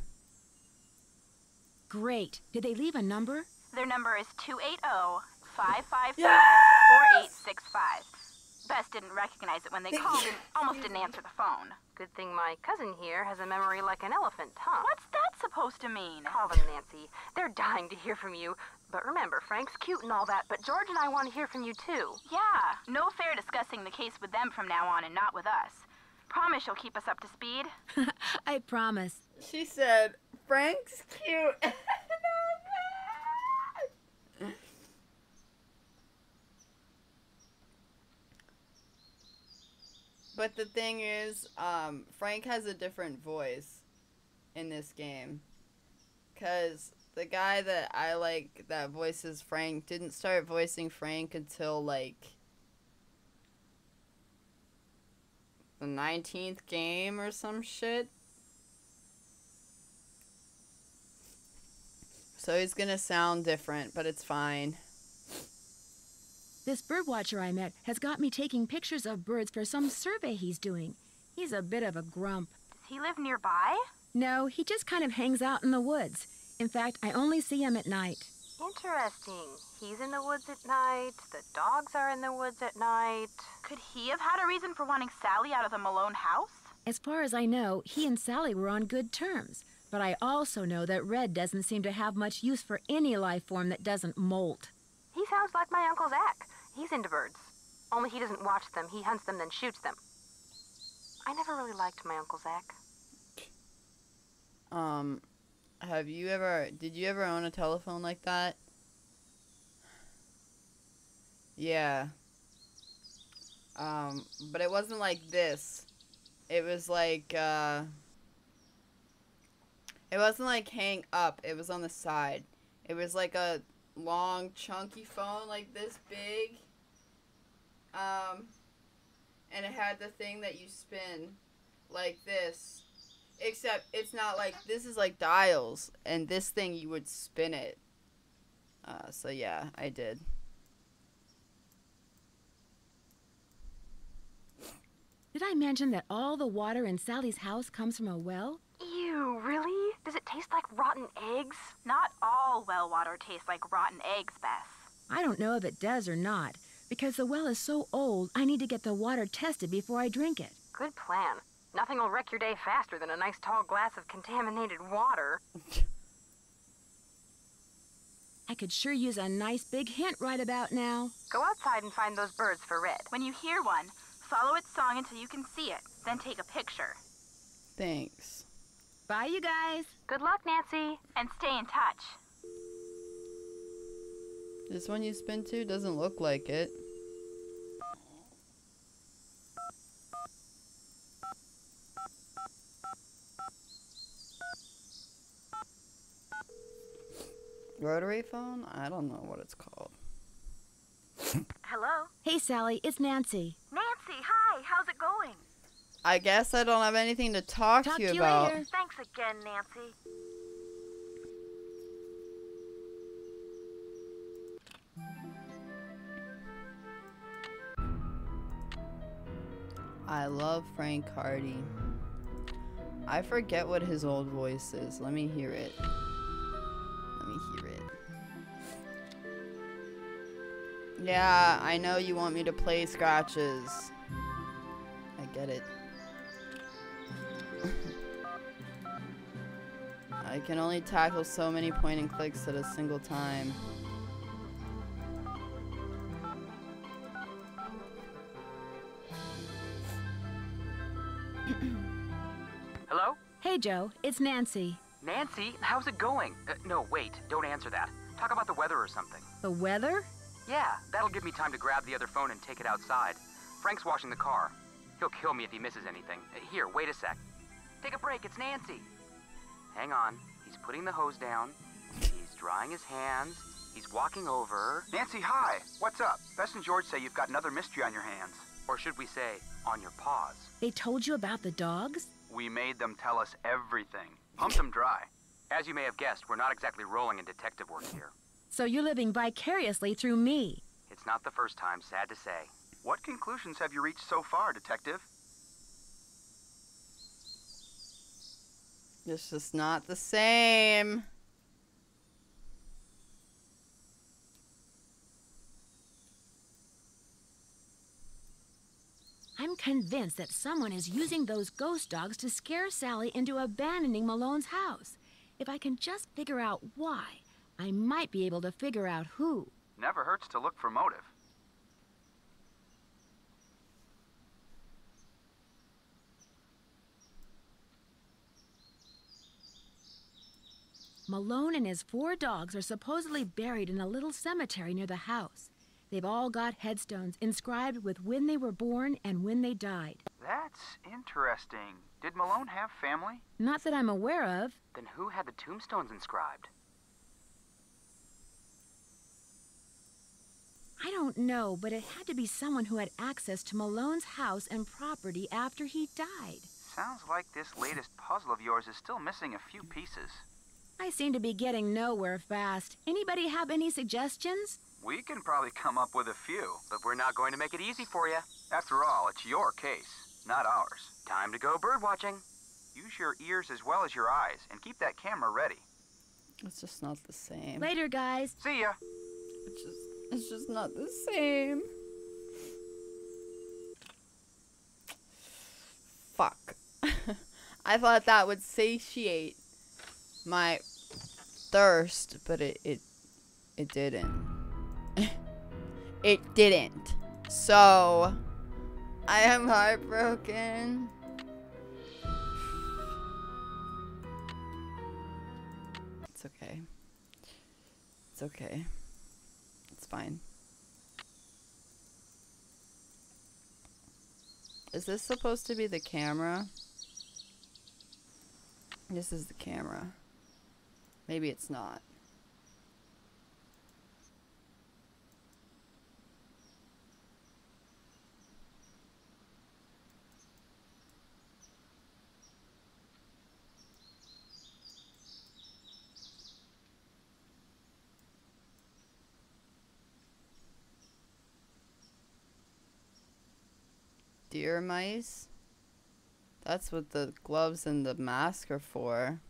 Great. Did they leave a number? Their number is 280-555-4865. Bess didn't recognize it when they called and almost didn't answer the phone. Good thing my cousin here has a memory like an elephant, huh? What's that supposed to mean? Call them, Nancy. They're dying to hear from you. But remember, Frank's cute and all that, but George and I want to hear from you, too. Yeah, no fair discussing the case with them from now on and not with us. Promise you'll keep us up to speed? I promise. She said, Frank's cute. But the thing is, Frank has a different voice in this game. Because the guy that I like that voices Frank didn't start voicing Frank until, like, the 19th game or some shit. So he's gonna sound different, but it's fine. This birdwatcher I met has got me taking pictures of birds for some survey he's doing. He's a bit of a grump. Does he live nearby? No, he just kind of hangs out in the woods. In fact, I only see him at night. Interesting. He's in the woods at night. The dogs are in the woods at night. Could he have had a reason for wanting Sally out of the Malone house? As far as I know, he and Sally were on good terms. But I also know that Red doesn't seem to have much use for any life form that doesn't molt. He sounds like my Uncle Zach. He's into birds. Only he doesn't watch them. He hunts them, then shoots them. I never really liked my Uncle Zach. Did you ever own a telephone like that? Yeah. But it wasn't like this. It was like, it wasn't like hang up. It was on the side. It was like a long, chunky phone, like this big. And it had the thing that you spin like this. Except it's not like, this is like dials. And this thing, you would spin it. So yeah, I did. Did I mention that all the water in Sally's house comes from a well? Ew, really? Does it taste like rotten eggs? Not all well water tastes like rotten eggs, Bess. I don't know if it does or not. Because the well is so old, I need to get the water tested before I drink it. Good plan. Nothing will wreck your day faster than a nice tall glass of contaminated water. I could sure use a nice big hint right about now. Go outside and find those birds for Red. When you hear one, follow its song until you can see it. Then take a picture. Thanks. Bye, you guys. Good luck, Nancy. And stay in touch. This one you spin to doesn't look like it. Rotary phone? I don't know what it's called. Hello? Hey, Sally, it's Nancy. Nancy, hi. How's it going? I guess I don't have anything to talk to you about. Later. Thanks again, Nancy. I love Frank Hardy. I forget what his old voice is. Let me hear it. Let me hear it. Yeah, I know you want me to play scratches. I get it. I can only tackle so many point and clicks at a single time. Hello? Hey, Joe. It's Nancy. Nancy, how's it going? No, wait, don't answer that. Talk about the weather or something. The weather? Yeah, that'll give me time to grab the other phone and take it outside. Frank's washing the car. He'll kill me if he misses anything. Here, wait a sec. Take a break, it's Nancy. Hang on, he's putting the hose down. He's drying his hands. He's walking over. Nancy, hi. What's up? Bess and George say you've got another mystery on your hands. Or should we say, on your paws. They told you about the dogs? We made them tell us everything. Pumped them dry. As you may have guessed, we're not exactly rolling in detective work here. So you're living vicariously through me. It's not the first time, sad to say. What conclusions have you reached so far, Detective? It's just not the same. I'm convinced that someone is using those ghost dogs to scare Sally into abandoning Malone's house. If I can just figure out why, I might be able to figure out who. Never hurts to look for motive. Malone and his 4 dogs are supposedly buried in a little cemetery near the house. They've all got headstones inscribed with when they were born and when they died. That's interesting. Did Malone have family? Not that I'm aware of. Then who had the tombstones inscribed? I don't know, but it had to be someone who had access to Malone's house and property after he died. Sounds like this latest puzzle of yours is still missing a few pieces. I seem to be getting nowhere fast. Anybody have any suggestions? We can probably come up with a few. But we're not going to make it easy for you. After all, it's your case, not ours. Time to go bird watching. Use your ears as well as your eyes, and keep that camera ready. It's just not the same. Later, guys. See ya! It's just not the same. Fuck. I thought that would satiate my thirst, but it didn't. It didn't. So I am heartbroken. It's okay. It's okay. It's fine. Is this supposed to be the camera? This is the camera. Maybe it's not. Deer mice? That's what the gloves and the mask are for.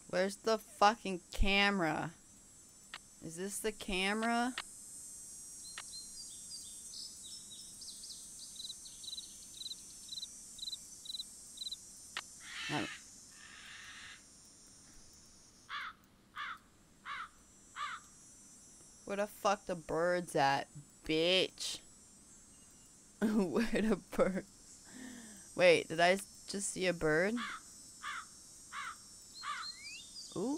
Where's the fucking camera? Is this the camera? Where the fuck the birds at, bitch? Where the birds? Wait, did I just see a bird? Ooh.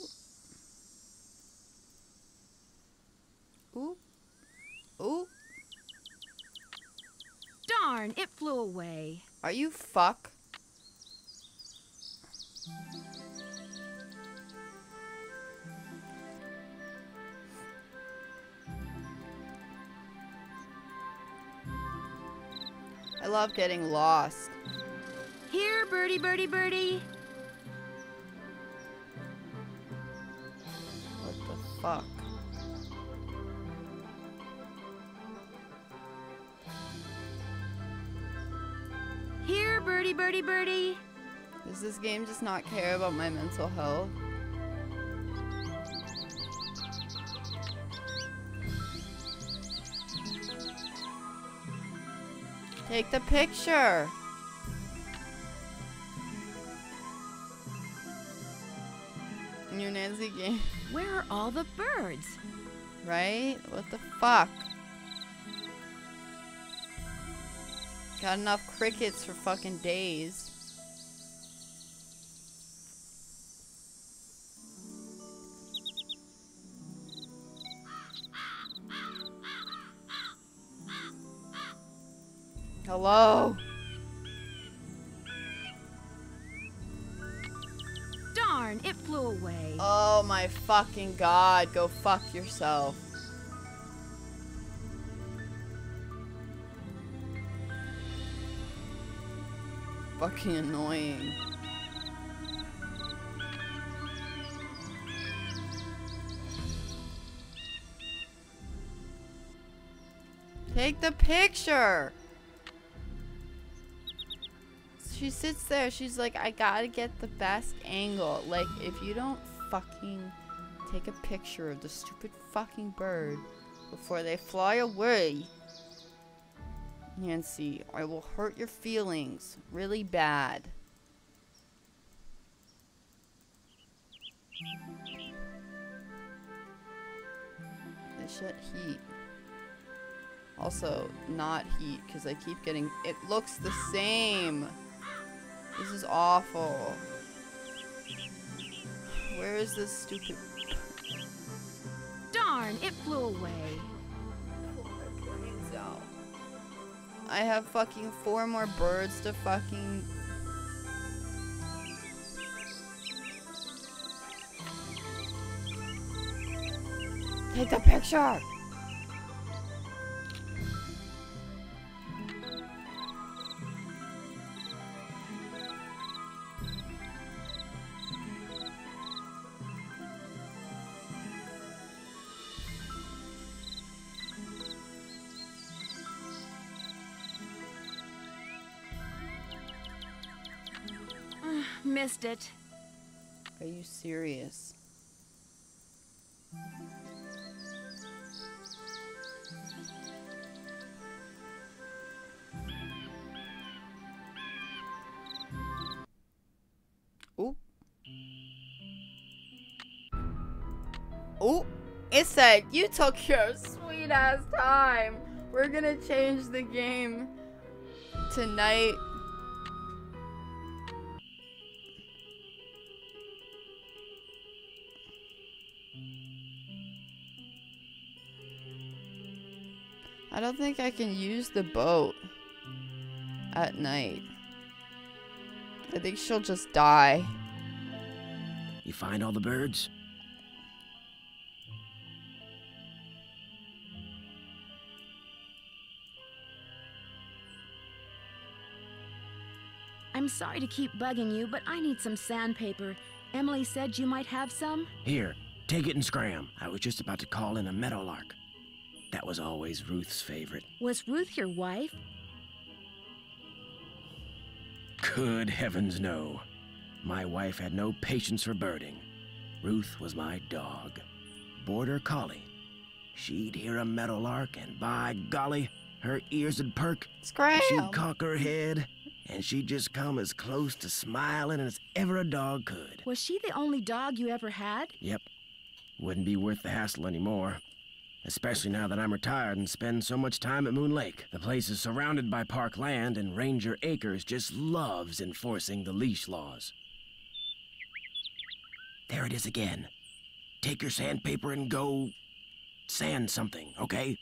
Ooh. Ooh. Darn, it flew away. Are you fuck? I love getting lost. Here, birdie, birdie, birdie. What the fuck? birdie, birdie, birdie. Does this game just not care about my mental health? Take the picture. New Nancy game. Where are all the birds? Right? What the fuck? Got enough crickets for fucking days. Hello? Darn, it flew away. Oh my fucking god, go fuck yourself. Fucking annoying. Take the picture. She sits there, she's like, I gotta get the best angle. Like, if you don't fucking take a picture of the stupid fucking bird before they fly away, Nancy, I will hurt your feelings really bad. This shit heat. Also, not heat, because I keep getting... It looks the same. This is awful. Where is this stupid... Darn, it flew away. Pull my brains out. I have fucking 4 more birds to fucking... Take the picture! Missed it. Are you serious? Oop. Oop. It said, you took your sweet ass time. We're gonna change the game tonight. I don't think I can use the boat at night. I think she'll just die. You find all the birds? I'm sorry to keep bugging you, but I need some sandpaper. Emily said you might have some. Here, take it and scram. I was just about to call in a meadowlark. That was always Ruth's favorite. Was Ruth your wife? Good heavens, no. My wife had no patience for birding. Ruth was my dog. Border collie. She'd hear a meadowlark, and by golly, her ears would perk. Scram! She'd cock her head, and she'd just come as close to smiling as ever a dog could. Was she the only dog you ever had? Yep. Wouldn't be worth the hassle anymore. Especially now that I'm retired and spend so much time at Moon Lake. The place is surrounded by park land, and Ranger Acres just loves enforcing the leash laws. There it is again. Take your sandpaper and go sand something, okay?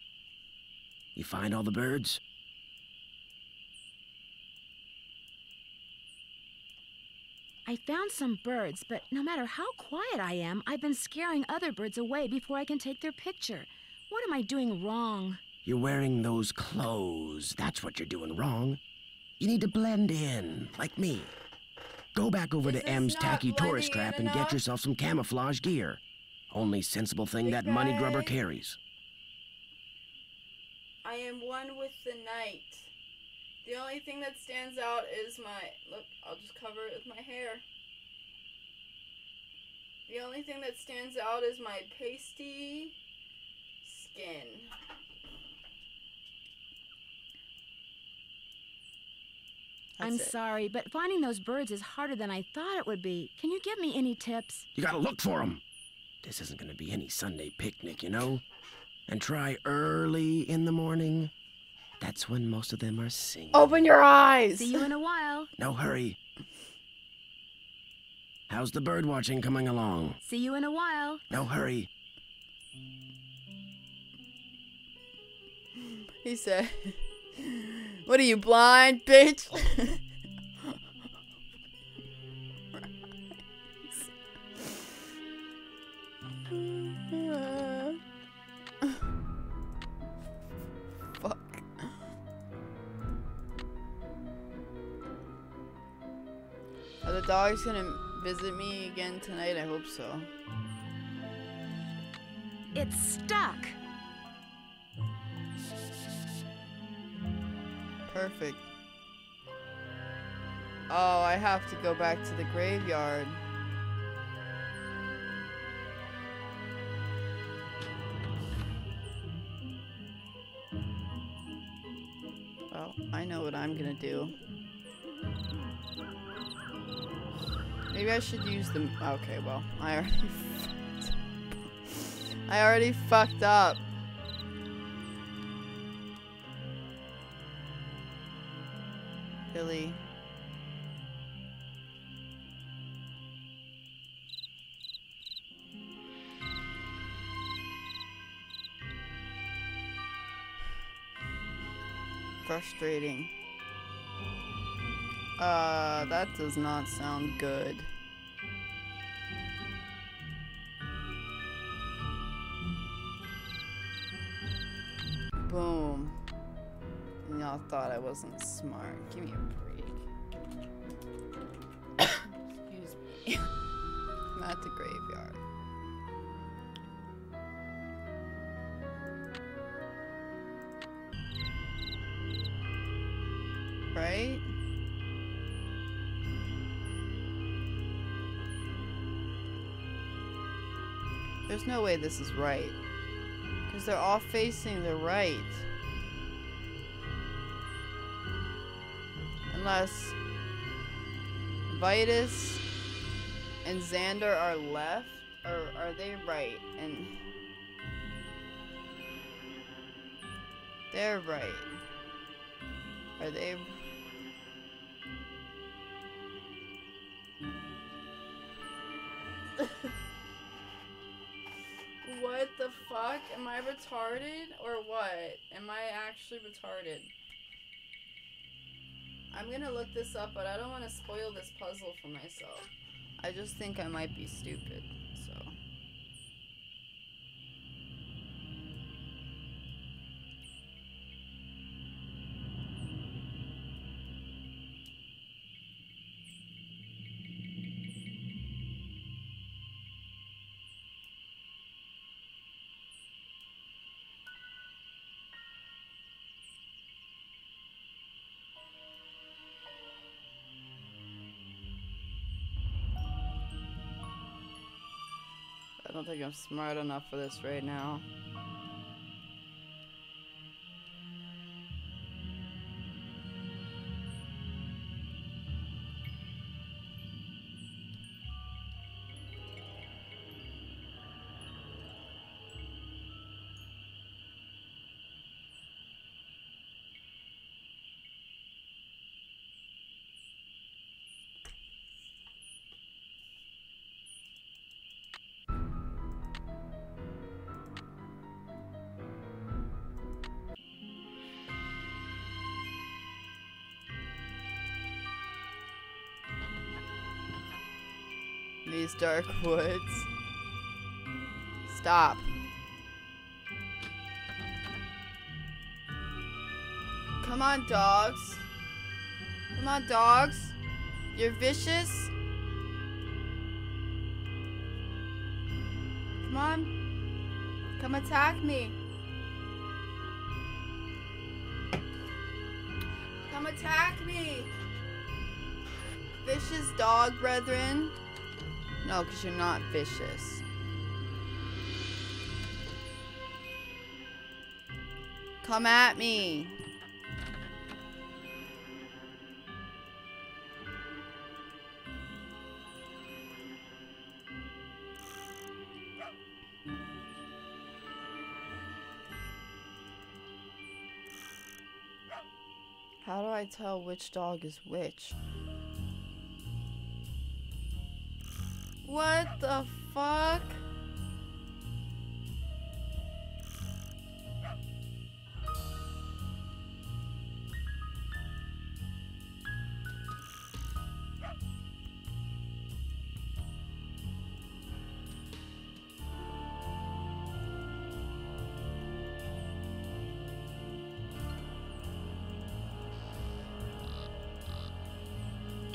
You find all the birds? I found some birds, but no matter how quiet I am, I've been scaring other birds away before I can take their picture. What am I doing wrong? You're wearing those clothes. That's what you're doing wrong. You need to blend in, like me. Go back over to M's tacky tourist trap and get yourself some camouflage gear. Only sensible thing that money grubber carries. I am one with the night. The only thing that stands out is my... Look, I'll just cover it with my hair. The only thing that stands out is my pasty skin. I'm sorry, but finding those birds is harder than I thought it would be. Can you give me any tips? You gotta look for them. This isn't gonna be any Sunday picnic, you know? And try early in the morning. That's when most of them are singing. Open your eyes! See you in a while. No hurry. How's the bird watching coming along? See you in a while. No hurry. He said, what are you, blind, bitch? Fuck. Are the dogs gonna visit me again tonight? I hope so. It's stuck. Perfect. Oh, I have to go back to the graveyard. Well, I know what I'm gonna do. Maybe I should use the... Okay, well, I already fucked up. Billy. Frustrating. That does not sound good. Boom. And y'all thought I wasn't smart. Give me a break. Excuse me. I'm at the graveyard. Right? There's no way this is right. Because they're all facing the right. Unless Vitus and Xander are left, or are they right? And they're right. Are they? What the fuck? Am I retarded or what? Am I actually retarded? I'm gonna look this up, but I don't want to spoil this puzzle for myself. I just think I might be stupid, so. I don't think I'm smart enough for this right now. These dark woods. Stop. Come on, dogs. Come on, dogs. You're vicious. Come on. Come attack me. Come Come attack me! Vicious dog, brethren. No, because you're not vicious. Come at me. How do I tell which dog is which? What the fuck?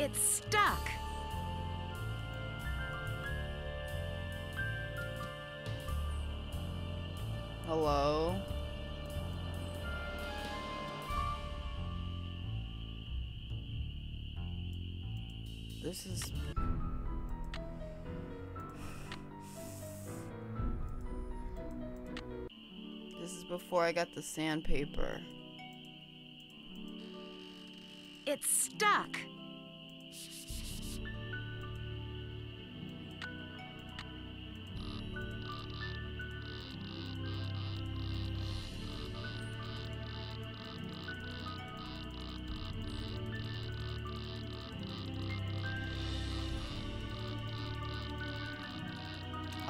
It's stuck. Hello? This is... This is before I got the sandpaper. It's stuck.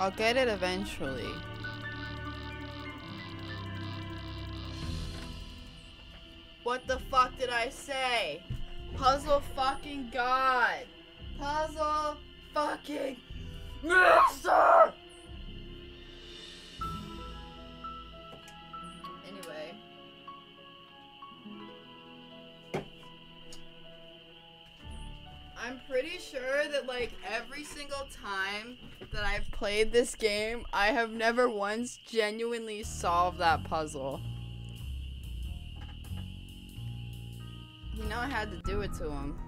I'll get it eventually. What the fuck did I say? Puzzle fucking god. Puzzle fucking master! Anyway. I'm pretty sure that like every single time that I've played this game, I have never once genuinely solved that puzzle. You know I had to do it to him.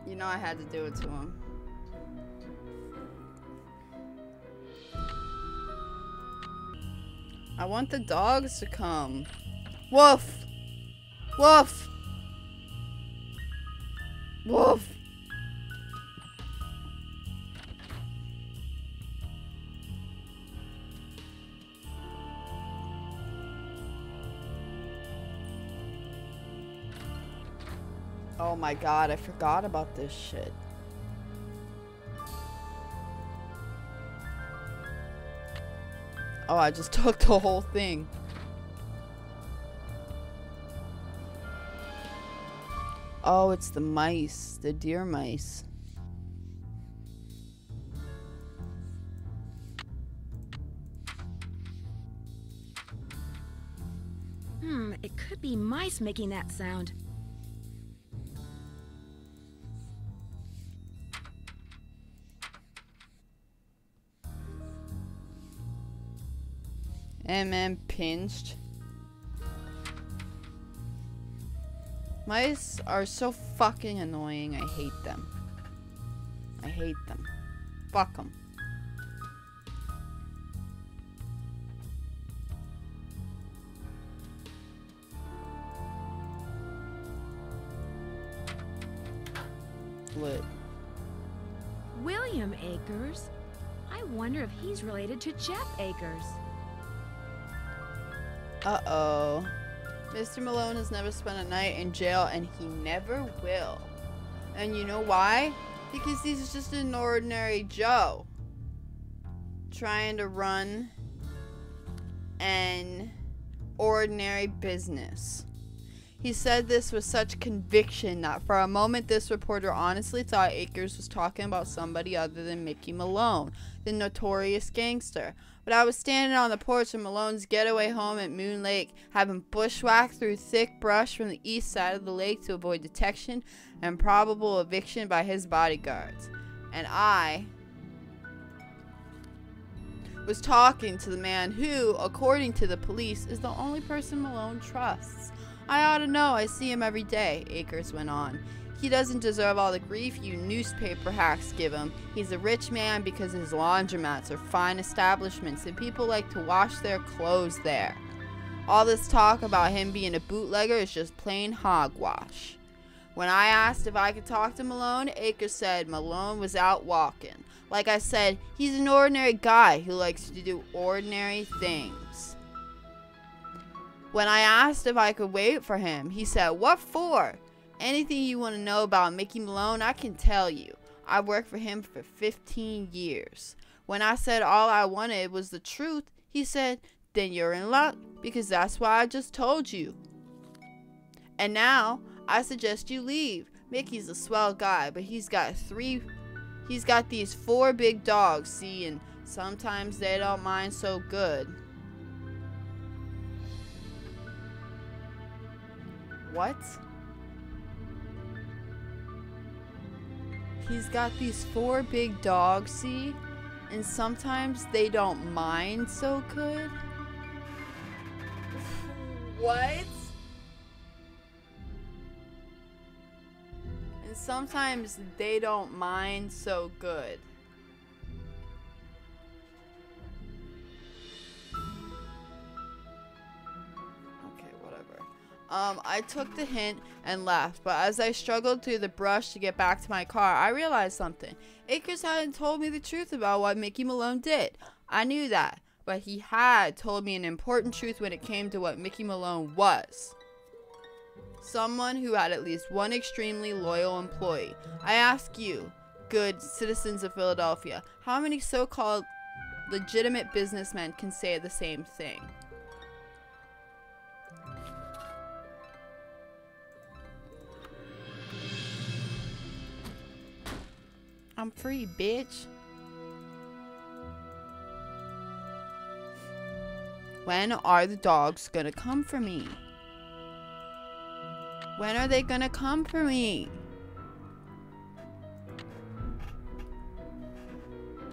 You know I had to do it to him. I want the dogs to come. Woof! Woof! Woof! Oh my god, I forgot about this shit. Oh, I just took the whole thing. Oh, it's the mice, the deer mice. It could be mice making that sound. Pinched. Mice are so fucking annoying. I hate them. I hate them. Fuck them. Lit. William Akers? I wonder if he's related to Jeff Akers. Uh-oh. Mr. Malone has never spent a night in jail, and he never will. And you know why? Because he's just an ordinary Joe. Trying to run an ordinary business. He said this with such conviction that for a moment this reporter honestly thought Akers was talking about somebody other than Mickey Malone, the notorious gangster. But I was standing on the porch of Malone's getaway home at Moon Lake, having bushwhacked through thick brush from the east side of the lake to avoid detection and probable eviction by his bodyguards. And I was talking to the man who, according to the police, is the only person Malone trusts. I ought to know. I see him every day, Akers went on. He doesn't deserve all the grief you newspaper hacks give him. He's a rich man because his laundromats are fine establishments and people like to wash their clothes there. All this talk about him being a bootlegger is just plain hogwash. When I asked if I could talk to Malone, Akers said Malone was out walking. Like I said, he's an ordinary guy who likes to do ordinary things. When I asked if I could wait for him, he said, "What for? Anything you want to know about Mickey Malone, I can tell you. I've worked for him for 15 years. When I said all I wanted was the truth, he said, then you're in luck, because that's why I just told you. And now, I suggest you leave. Mickey's a swell guy, but he's got these 4 big dogs, see, and sometimes they don't mind so good." What? He's got these 4 big dogs, see? And sometimes they don't mind so good? What? And sometimes they don't mind so good. I took the hint and left, but as I struggled through the brush to get back to my car, I realized something. Akers hadn't told me the truth about what Mickey Malone did. I knew that, but he had told me an important truth when it came to what Mickey Malone was. Someone who had at least one extremely loyal employee. I ask you, good citizens of Philadelphia, how many so-called legitimate businessmen can say the same thing? I'm free, bitch. When are the dogs gonna come for me? When are they gonna come for me?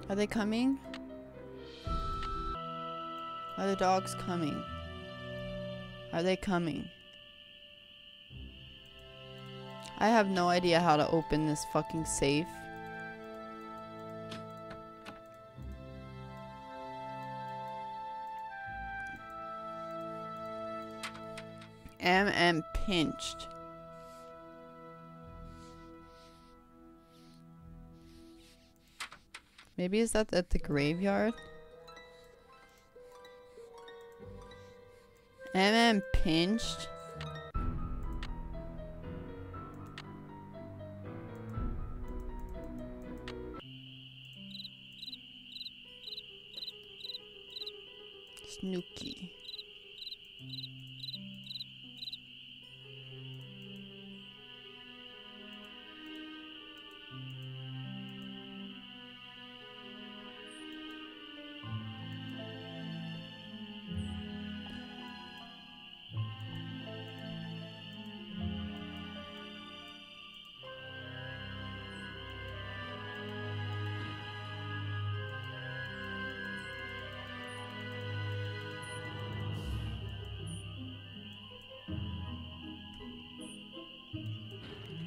Are they coming? Are the dogs coming? Are they coming? I have no idea how to open this fucking safe. M pinched. Maybe is that at the graveyard? Pinched. Snooky.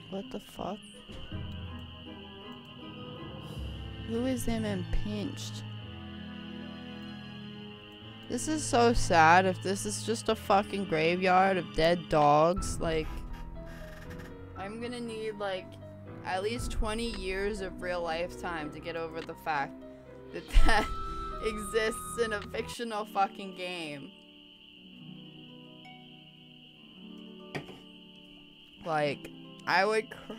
What the fuck? Who is pinched? This is so sad if this is just a fucking graveyard of dead dogs. Like, I'm gonna need like at least 20 years of real lifetime to get over the fact that that exists in a fictional fucking game. Like, I would cry.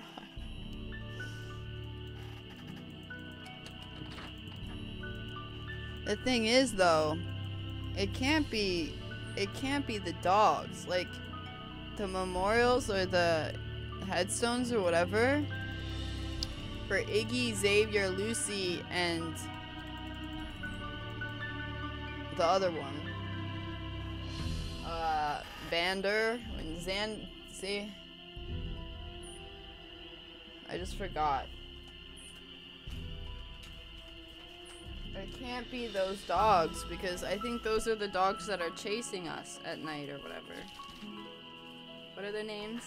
The thing is, though, it can't be the dogs. Like, the memorials or the headstones or whatever for Iggy, Xavier, Lucy, and the other one. Vander and see? I just forgot. It can't be those dogs, because I think those are the dogs that are chasing us at night or whatever. What are their names?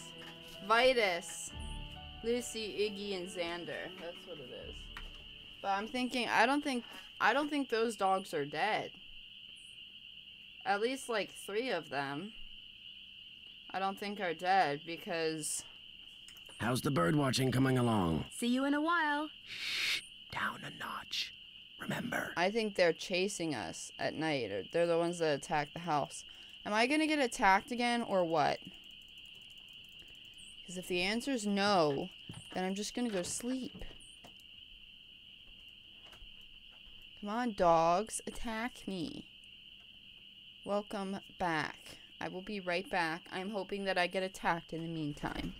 Vitus, Lucy, Iggy, and Xander. That's what it is. But I'm thinking, I don't think those dogs are dead. At least like 3 of them, I don't think are dead because. How's the bird watching coming along? See you in a while. Shh, down a notch. Remember. I think they're chasing us at night, or they're the ones that attack the house. Am I gonna get attacked again, or what? Because if the answer is no, then I'm just gonna go to sleep. Come on, dogs, attack me. Welcome back. I will be right back. I'm hoping that I get attacked in the meantime.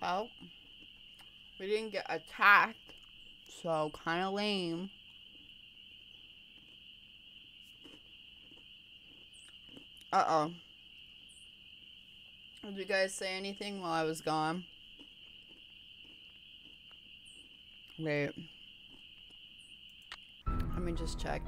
Well, we didn't get attacked, so kind of lame. Uh-oh. Did you guys say anything while I was gone? Wait. Let me just check.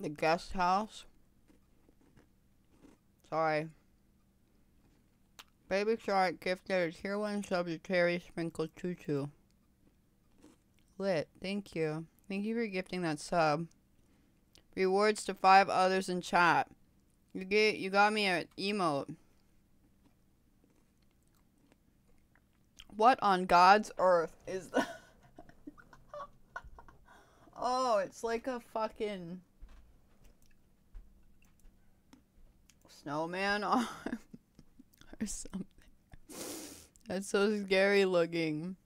The guest house. Sorry. Baby Shark gifted a tier 1 sub to Cherry Sprinkle Tutu. Lit. Thank you. Thank you for gifting that sub. Rewards to 5 others in chat. You got me an emote. What on God's earth is that? Oh, it's like a fucking snowman arm or something. That's so scary looking.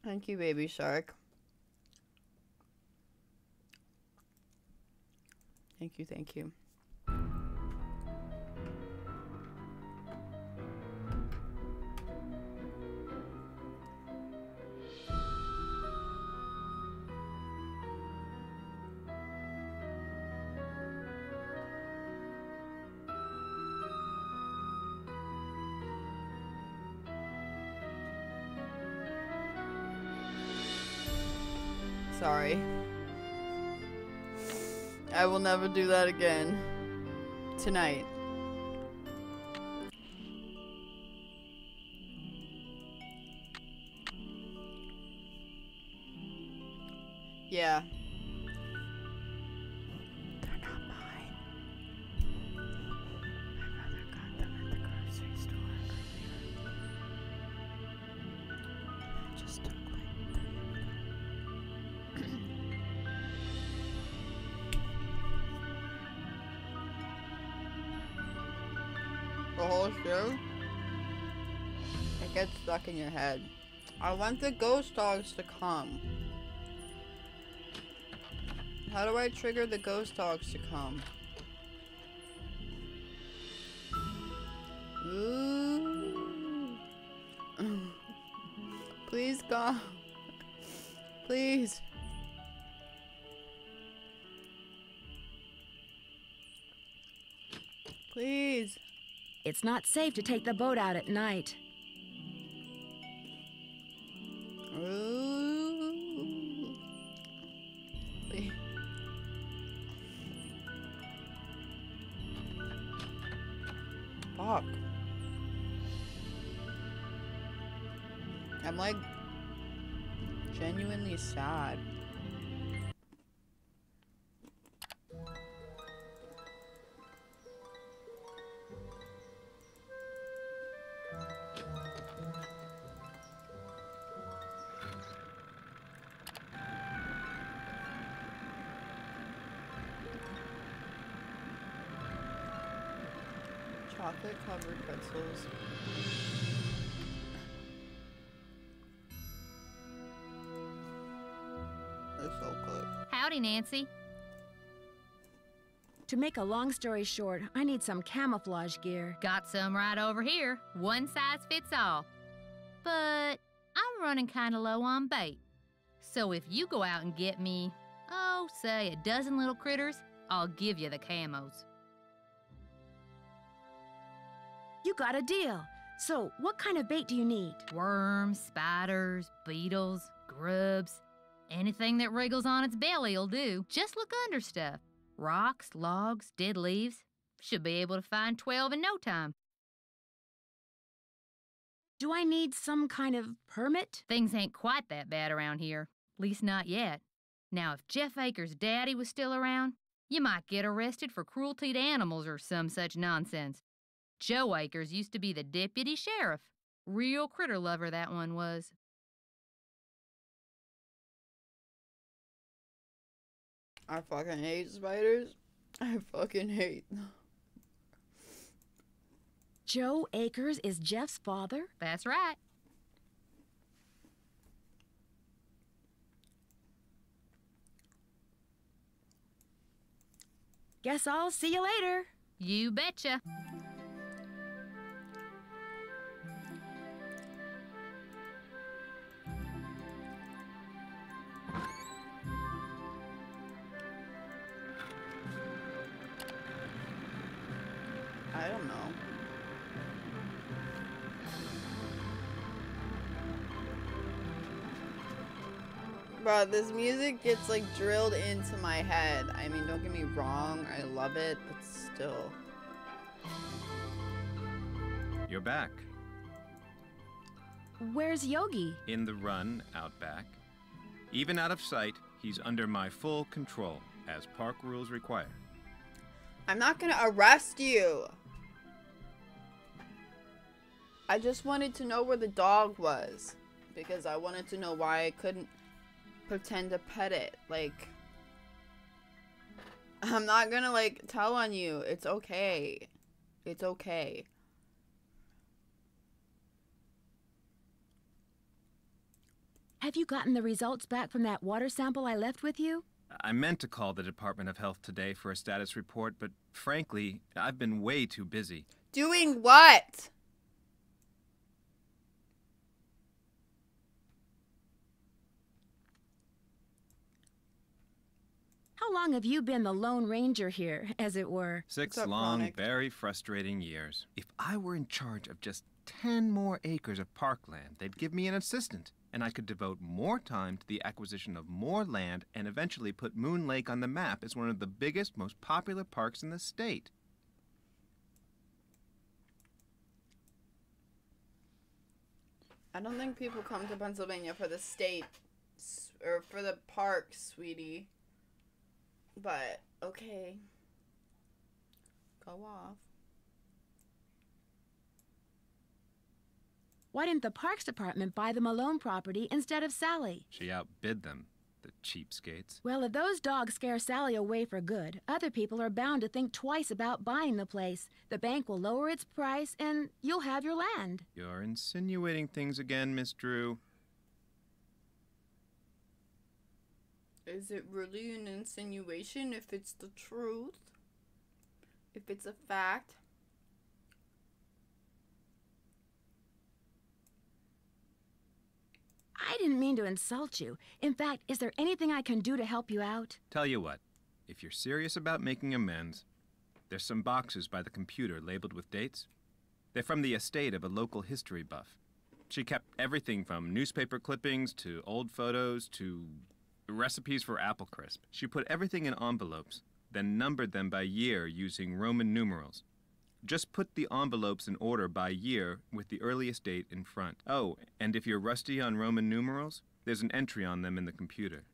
Thank you, baby shark. Thank you, thank you. Sorry. I will never do that again. Tonight. Yeah. They're not mine. My brother got them at the grocery store earlier. I just took like 3 of them. The whole show? It gets stuck in your head. I want the ghost dogs to come. How do I trigger the ghost dogs to come? Ooh. Please come. Please. Please. It's not safe to take the boat out at night. Ooh. Please. Fuck. I'm like genuinely sad. Chocolate covered pretzels. They're so good. Howdy, Nancy. To make a long story short, I need some camouflage gear. Got some right over here. One size fits all. But I'm running kind of low on bait. So if you go out and get me, oh, say a dozen little critters, I'll give you the camos. You got a deal. So, what kind of bait do you need? Worms, spiders, beetles, grubs. Anything that wriggles on its belly'll do. Just look under stuff. Rocks, logs, dead leaves. Should be able to find 12 in no time. Do I need some kind of permit? Things ain't quite that bad around here. Least not yet. Now, if Jeff Akers' daddy was still around, you might get arrested for cruelty to animals or some such nonsense. Joe Akers used to be the deputy sheriff. Real critter lover, that one was. I fucking hate spiders. I fucking hate them. Joe Akers is Jeff's father? That's right. Guess I'll see you later. You betcha. I don't know. Bro, this music gets like drilled into my head. I mean, don't get me wrong, I love it, but still. You're back. Where's Yogi? In the run out back. Even out of sight, he's under my full control, as park rules require. I'm not gonna arrest you. I just wanted to know where the dog was. Because I wanted to know why I couldn't pretend to pet it. Like, I'm not gonna, like, tell on you. It's okay. It's okay. Have you gotten the results back from that water sample I left with you? I meant to call the Department of Health today for a status report, but frankly, I've been way too busy. Doing what? How long have you been the Lone Ranger here, as it were? 6 up, long, Chronic? very frustrating years. If I were in charge of just 10 more acres of parkland, they'd give me an assistant, and I could devote more time to the acquisition of more land and eventually put Moon Lake on the map as one of the biggest, most popular parks in the state. I don't think people come to Pennsylvania for the state or for the park, sweetie. But, okay. Go off. Why didn't the Parks Department buy the Malone property instead of Sally? She outbid them, the cheapskates. Well, if those dogs scare Sally away for good, other people are bound to think twice about buying the place. The bank will lower its price, and you'll have your land. You're insinuating things again, Miss Drew. Is it really an insinuation if it's the truth? If it's a fact? I didn't mean to insult you. In fact, is there anything I can do to help you out? Tell you what, if you're serious about making amends, there's some boxes by the computer labeled with dates. They're from the estate of a local history buff. She kept everything from newspaper clippings to old photos to recipes for apple crisp. She put everything in envelopes, then numbered them by year using Roman numerals. Just put the envelopes in order by year with the earliest date in front. Oh, and if you're rusty on Roman numerals, there's an entry on them in the computer.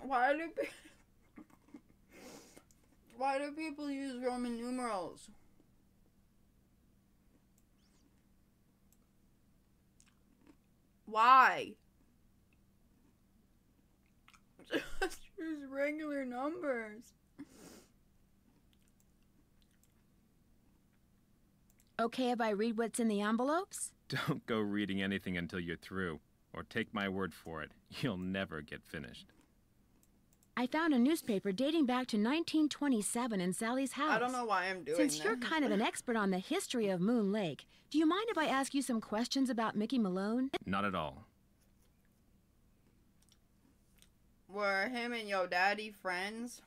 Why do people use Roman numerals? Why? Just use regular numbers. Okay if I read what's in the envelopes? Don't go reading anything until you're through, or take my word for it, you'll never get finished. I found a newspaper dating back to 1927 in Sally's house. I don't know why I'm doing Since this. you're kind of an expert on the history of Moon Lake, do you mind if I ask you some questions about Mickey Malone? Not at all. Were him and your daddy friends?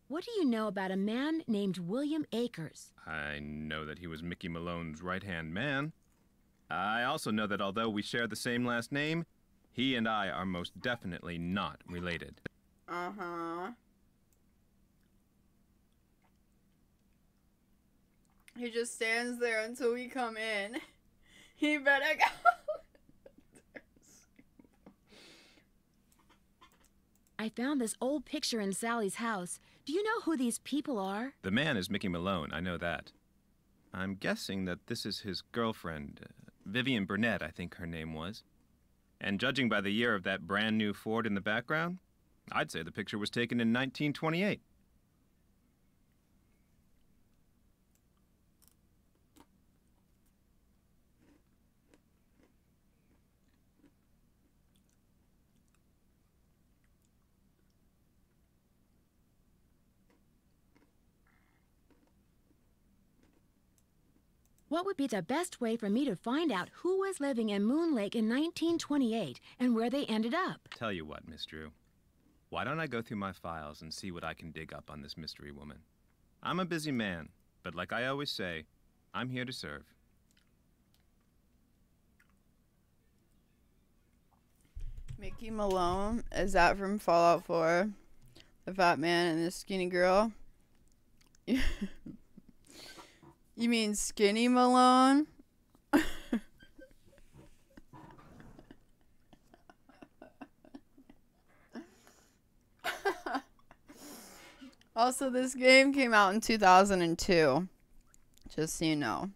What do you know about a man named William Akers? I know that he was Mickey Malone's right-hand man. I also know that although we share the same last name, he and I are most definitely not related. Uh-huh. He just stands there until we come in. He better go. I found this old picture in Sally's house. Do you know who these people are? The man is Mickey Malone, I know that. I'm guessing that this is his girlfriend, Vivian Burnett, I think her name was. And judging by the year of that brand new Ford in the background, I'd say the picture was taken in 1928. What would be the best way for me to find out who was living in Moon Lake in 1928 and where they ended up? Tell you what, Miss Drew. Why don't I go through my files and see what I can dig up on this mystery woman? I'm a busy man, but like I always say, I'm here to serve. Mickey Malone, is that from Fallout 4? The fat man and the skinny girl? You mean Skinny Malone? Also, this game came out in 2002. Just so you know.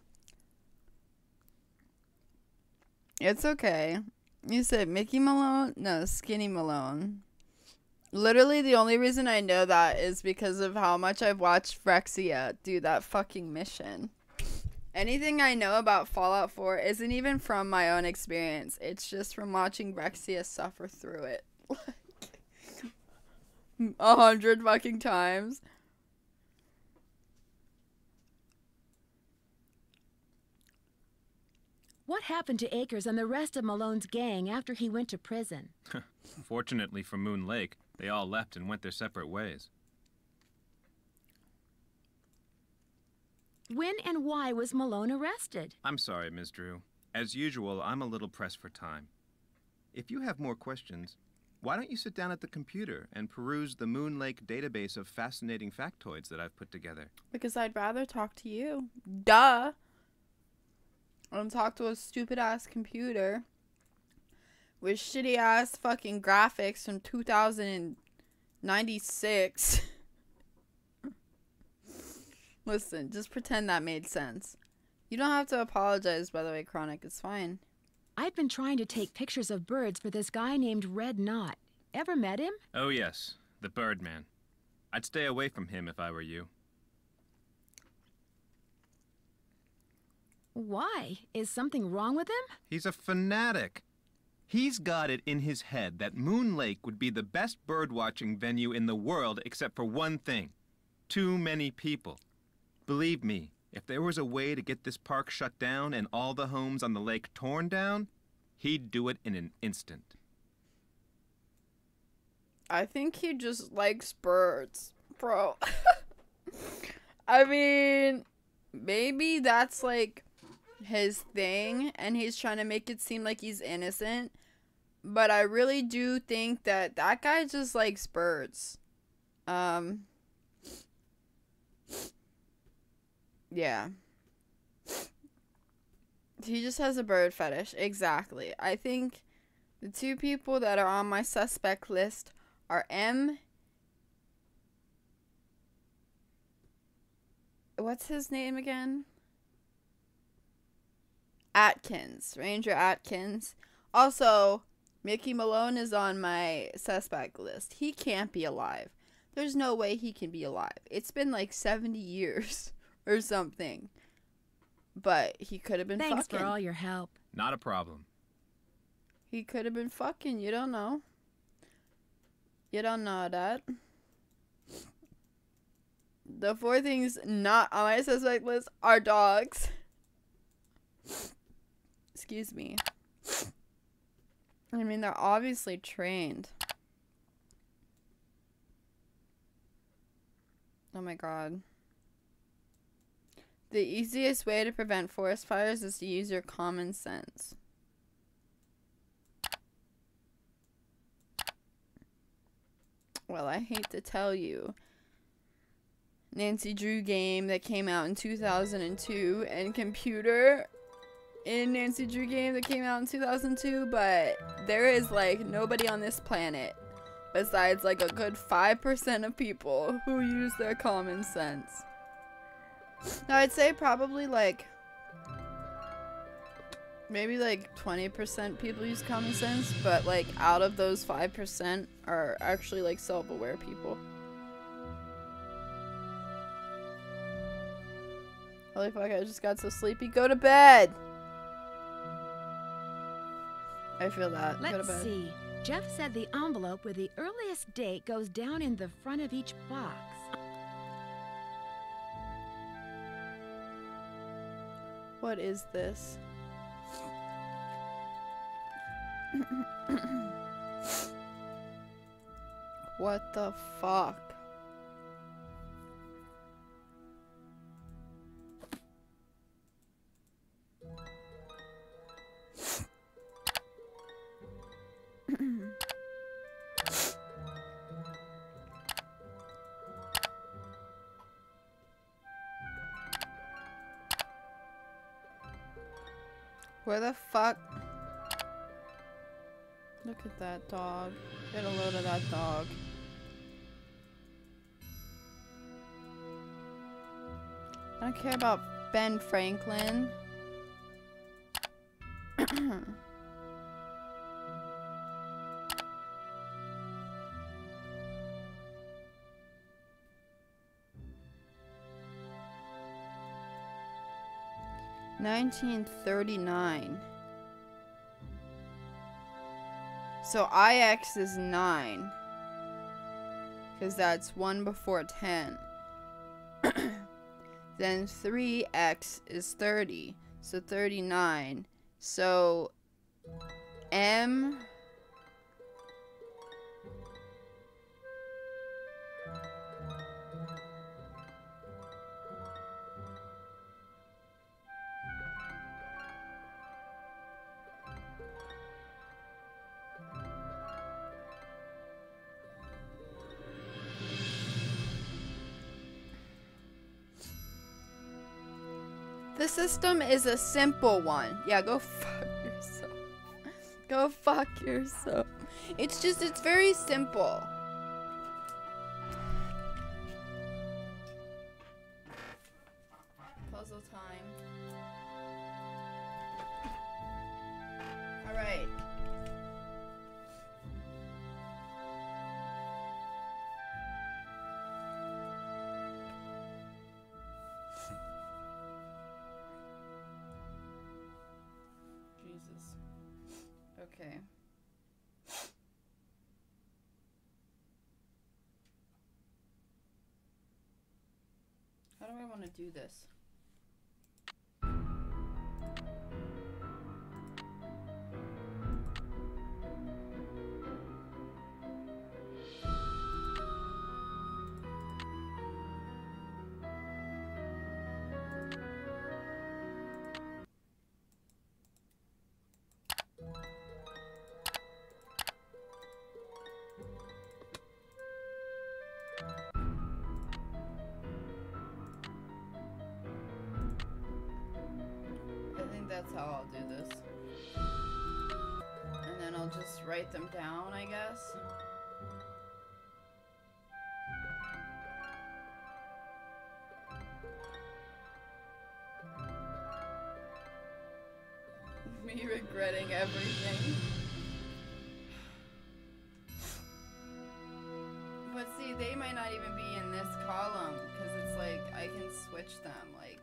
It's okay. You said Mickey Malone? No, Skinny Malone. Literally, the only reason I know that is because of how much I've watched Phyrexia do that fucking mission. Anything I know about Fallout 4 isn't even from my own experience. It's just from watching Phyrexia suffer through it. 100 fucking times. What happened to Akers and the rest of Malone's gang after he went to prison? Fortunately for Moon Lake, they all left and went their separate ways. When and why was Malone arrested? I'm sorry, Ms. Drew. As usual, I'm a little pressed for time. If you have more questions, why don't you sit down at the computer and peruse the Moon Lake database of fascinating factoids that I've put together? Because I'd rather talk to you. Duh. I don't talk to a stupid-ass computer with shitty-ass fucking graphics from 2096. Listen, just pretend that made sense. You don't have to apologize, by the way, Chronic. It's fine. I've been trying to take pictures of birds for this guy named Red Knot. Ever met him? Oh yes, the Birdman. I'd stay away from him if I were you. Why? Is something wrong with him? He's a fanatic. He's got it in his head that Moon Lake would be the best birdwatching venue in the world except for one thing. Too many people. Believe me, if there was a way to get this park shut down and all the homes on the lake torn down, he'd do it in an instant. I think he just likes birds, bro. I mean, maybe that's like his thing and he's trying to make it seem like he's innocent, but I really do think that that guy just likes birds. Yeah. He just has a bird fetish. Exactly. I think the two people that are on my suspect list are what's his name again? Atkins. Ranger Atkins. Also, Mickey Malone is on my suspect list. He can't be alive. There's no way he can be alive. It's been like 70 years or something. But he could have been Thanks fucking. for all your help. Not a problem. He could have been fucking. You don't know. You don't know that. The 4 things not on my suspect list are dogs. Excuse me. I mean, they're obviously trained. Oh my god. The easiest way to prevent forest fires is to use your common sense. Well, I hate to tell you. Nancy Drew game that came out in 2002 and computer in Nancy Drew game that came out in 2002, but there is like nobody on this planet besides like a good 5% of people who use their common sense. Now I'd say probably like maybe like 20% people use common sense, but like out of those 5% are actually like self-aware people. Holy fuck, I just got so sleepy. Go to bed! I feel that. Go to Let's bed. see. Jeff said the envelope with the earliest date goes down in the front of each box. What is this? What the fuck? Where the fuck? Look at that dog. Get a load of that dog. I don't care about Ben Franklin. 1939. So IX is 9. Because that's 1 before 10. Then 3x is 30. So 39. So M... The system is a simple one. Yeah, go fuck yourself. Go fuck yourself. It's very simple. Puzzle time. Alright. Okay. How do I want to do this? That's how I'll do this. And then I'll just write them down, I guess. Me regretting everything. But see, they might not even be in this column, because it's like, I can switch them, like...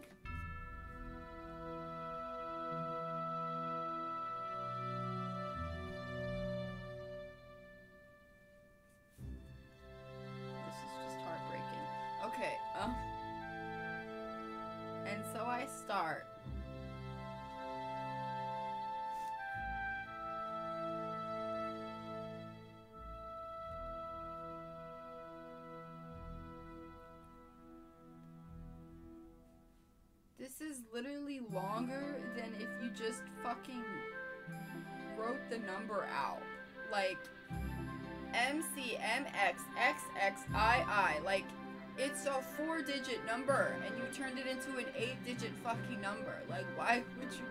Okay, and so I start. This is literally longer than if you just fucking wrote the number out. Like, MCMXXXII, like, it's a 4-digit number, and you turned it into an 8-digit fucking number. Like, why would you?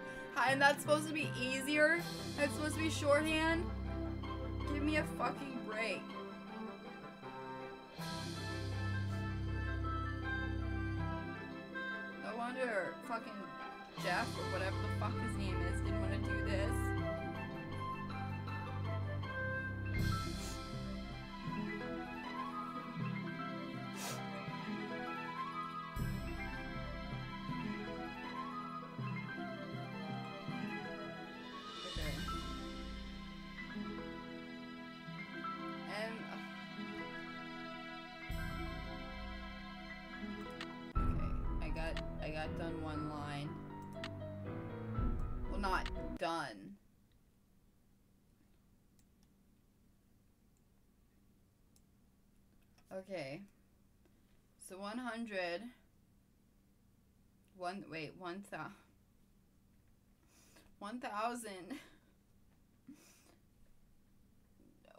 And that's supposed to be easier? That's supposed to be shorthand? Give me a fucking break. No wonder fucking Jeff, or whatever the fuck his name is, didn't want to do this. I got done one line. Well, not done. Okay. So 100. 1,000. 1,000.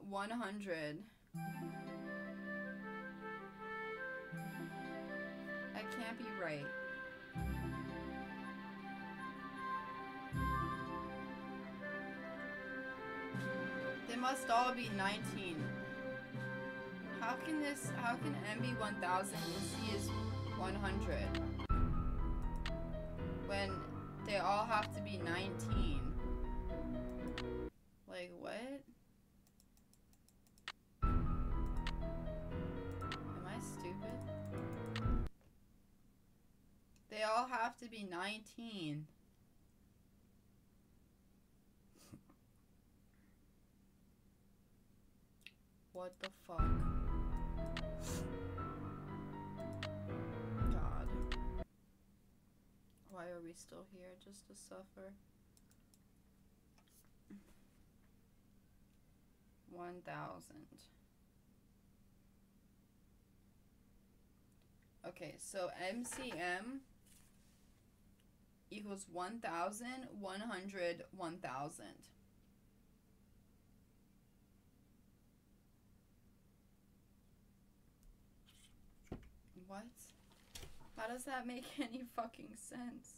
100. That can't be right. They must all be 19. How can M be 1000 and C is 100? when they all have to be 19. Like, what? Am I stupid? They all have to be 19. What the fuck? God. Why are we still here? Just to suffer? 1,000. Okay, so MCM equals 1,000, 100, 1,000. What? How does that make any fucking sense?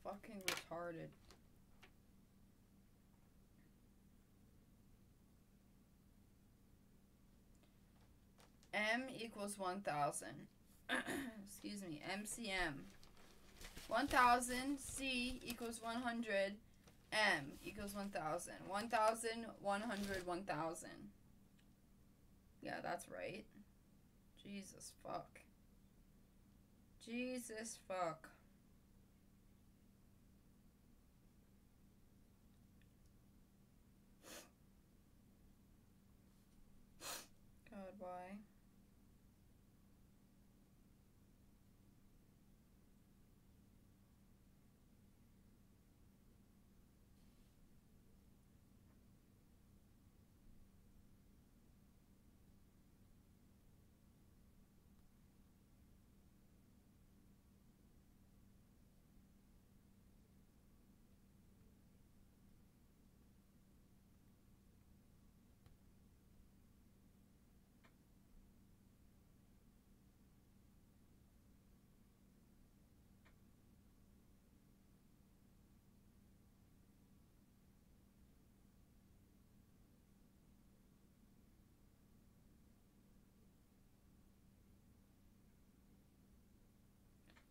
Fucking retarded. M equals 1,000. Excuse me, MCM. 1,000, C equals 100, M equals 1,000. 1,000, 100, 1,000. Yeah, that's right. Jesus fuck. Jesus fuck. God, why?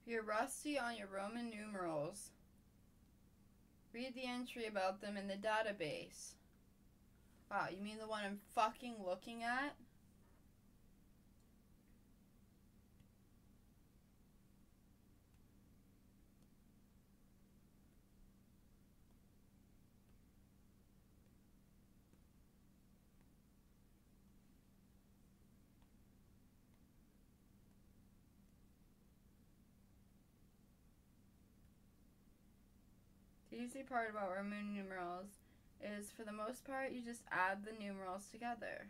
If you're rusty on your Roman numerals, read the entry about them in the database. Wow, you mean the one I'm fucking looking at? The easy part about Roman numerals is, for the most part, you just add the numerals together.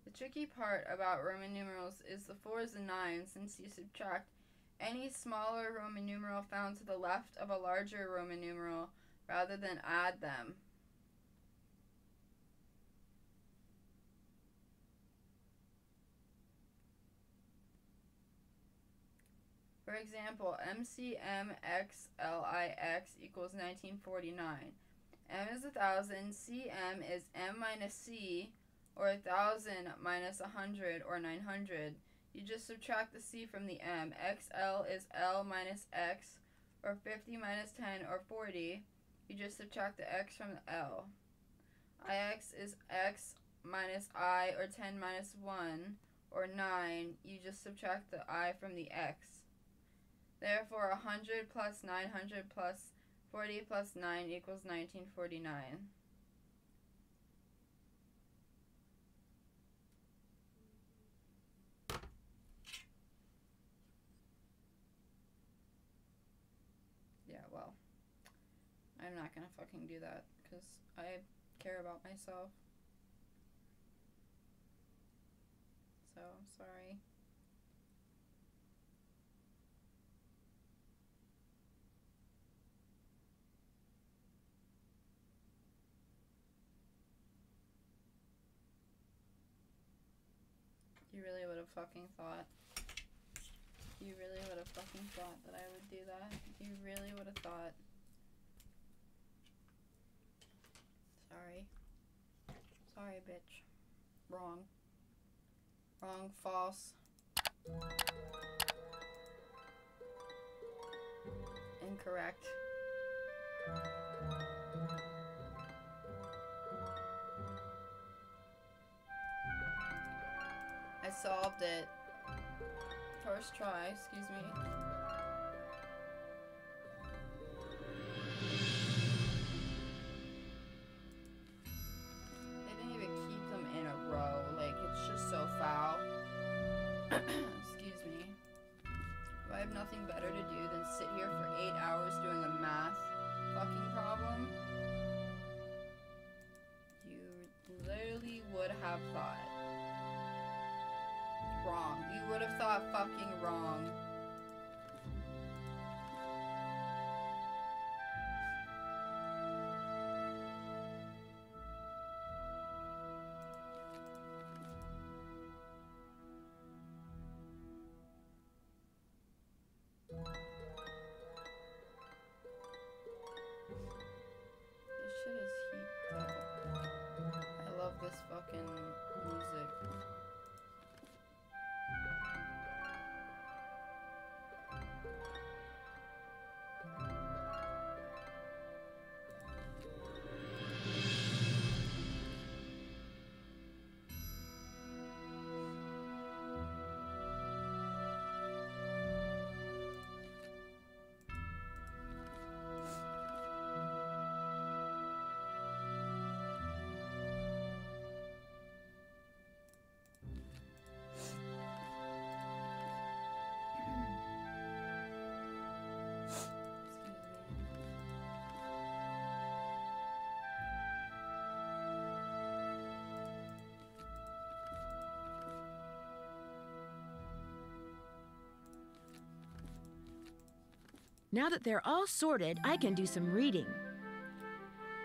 The tricky part about Roman numerals is the 4s and 9s, since you subtract any smaller Roman numeral found to the left of a larger Roman numeral rather than add them. For example, MCMXLIX equals 1949. M is 1,000, CM is M minus C, or 1,000 minus 100, or 900. You just subtract the C from the M. XL is L minus X, or 50 minus 10, or 40. You just subtract the X from the L. IX is X minus I, or 10 minus 1, or 9. You just subtract the I from the X. Therefore, 100 plus 900 plus 40 plus 9 equals 1949. Yeah, well, I'm not gonna fucking do that, because I care about myself. So, sorry. You really would have fucking thought. You really would have fucking thought that I would do that? You really would have thought. Sorry. Sorry, bitch. Wrong. Wrong, false. Incorrect. I solved it. First try, excuse me. They didn't even keep them in a row. Like, it's just so foul. Excuse me. Do I have nothing better to do than sit here for 8 hours doing a math fucking problem? You literally would have thought. Wrong. You would have thought fucking wrong. This shit is heat though. I love this fucking music. Now that they're all sorted, I can do some reading.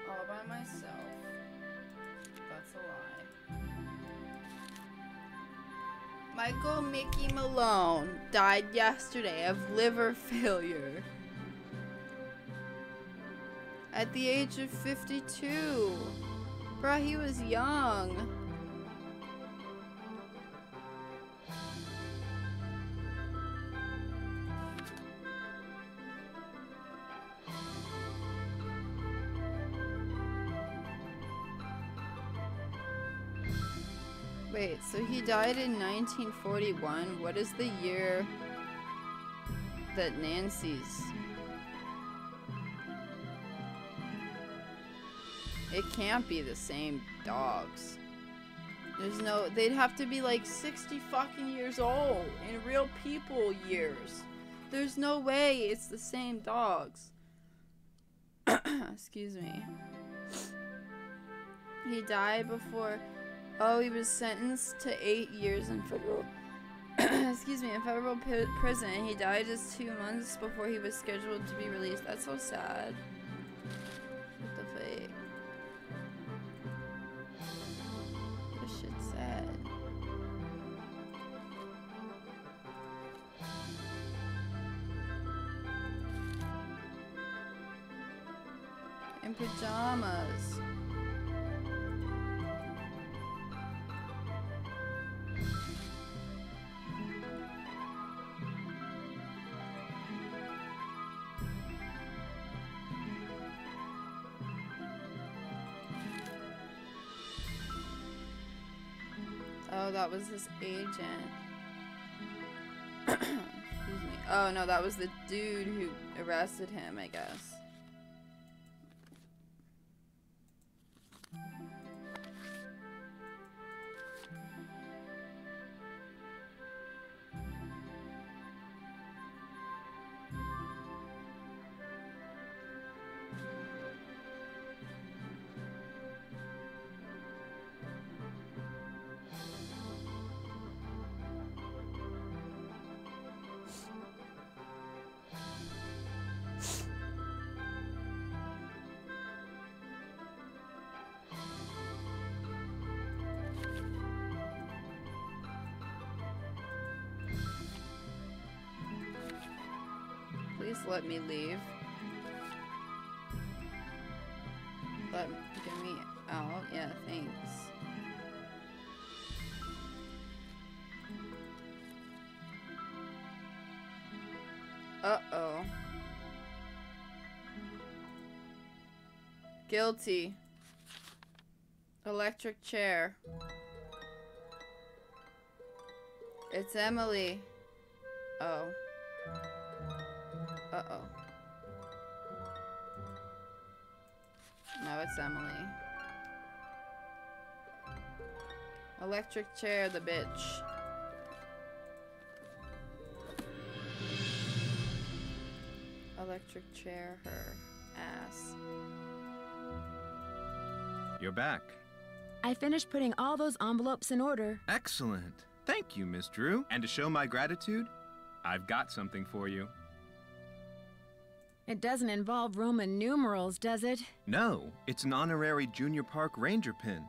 All by myself. That's a lie. Michael Mickey Malone died yesterday of liver failure. At the age of 52. Bruh, he was young. Wait, so he died in 1941. What is the year that Nancy's? It can't be the same dogs. There's no, they'd have to be like 60 fucking years old in real people years. There's no way it's the same dogs. Excuse me. He died before. Oh, he was sentenced to 8 years in federal, excuse me, in federal prison. He died just 2 months before he was scheduled to be released. That's so sad. What the fuck? This shit's sad. In pajamas. Oh, that was his agent. Excuse me. Oh, no, that was the dude who arrested him, I guess. let me leave. Get me out. Yeah, thanks. Uh-oh. Guilty. Electric chair. It's Emily. Oh. Uh-oh. No, it's Emily. Electric chair, the bitch. Electric chair, her ass. You're back. I finished putting all those envelopes in order. Excellent. Thank you, Miss Drew. And to show my gratitude, I've got something for you. It doesn't involve Roman numerals, does it? No, it's an honorary Junior Park Ranger pin.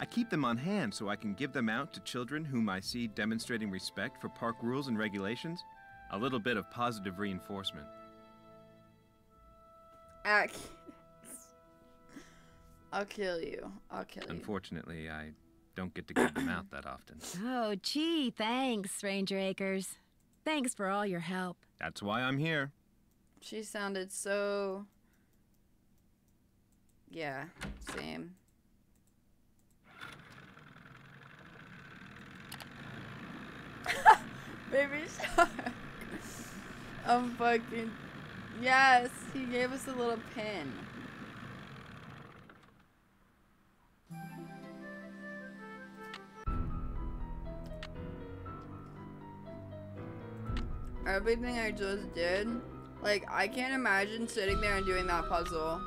I keep them on hand so I can give them out to children whom I see demonstrating respect for park rules and regulations. A little bit of positive reinforcement. I'll kill you. I'll kill you. Unfortunately, I don't get to give them out that often. Oh, gee, thanks, Ranger Akers. Thanks for all your help. That's why I'm here. She sounded so... Yeah, same. Baby Shark. I'm fucking... Yes, he gave us a little pin. Everything I just did, like, I can't imagine sitting there and doing that puzzle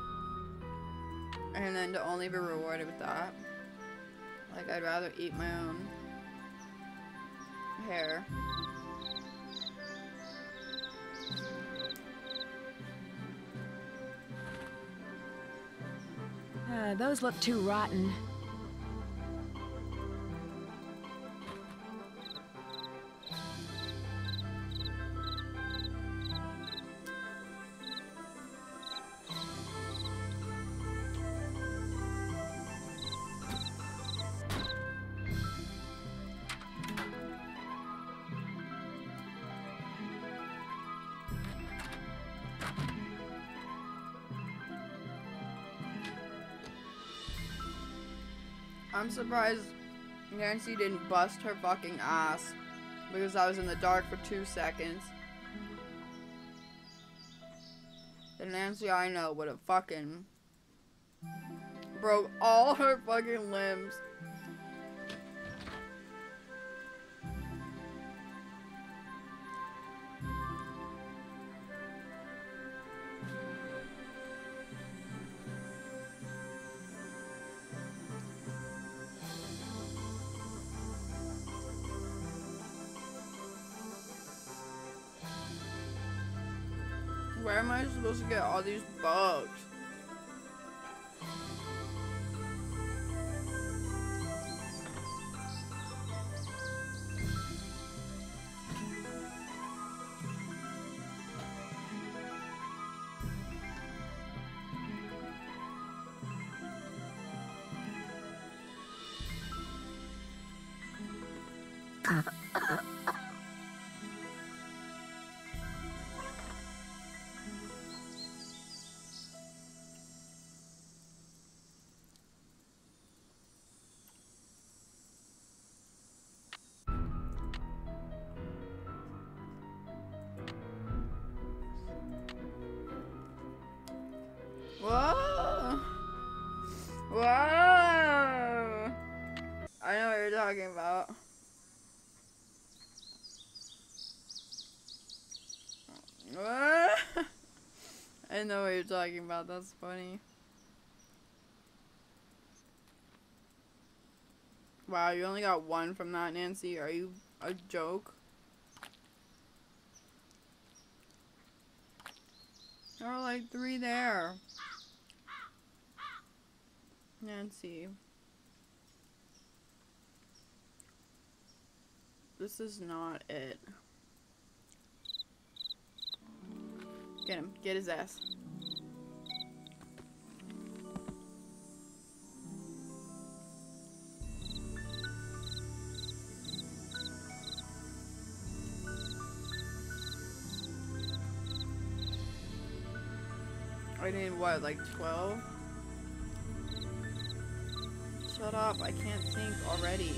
and then to only be rewarded with that. Like, I'd rather eat my own hair. Those look too rotten. I'm surprised Nancy didn't bust her fucking ass because I was in the dark for 2 seconds. The Nancy I know would have fucking broke all her fucking limbs. Where am I supposed to get all these bugs? Whoa! Whoa! I know what you're talking about. I know what you're talking about. That's funny. Wow, you only got one from that, Nancy. Are you a joke? There are like 3 there. Nancy. This is not it. Get him. Get his ass. I need what, like 12? Shut up, I can't think already.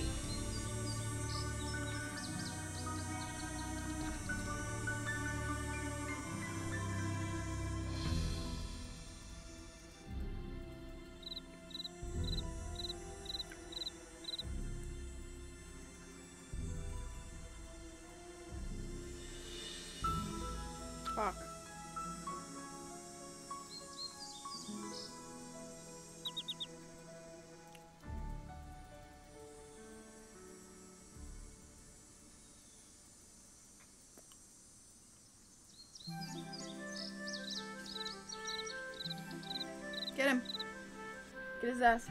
Fuck. Get him. Get his ass.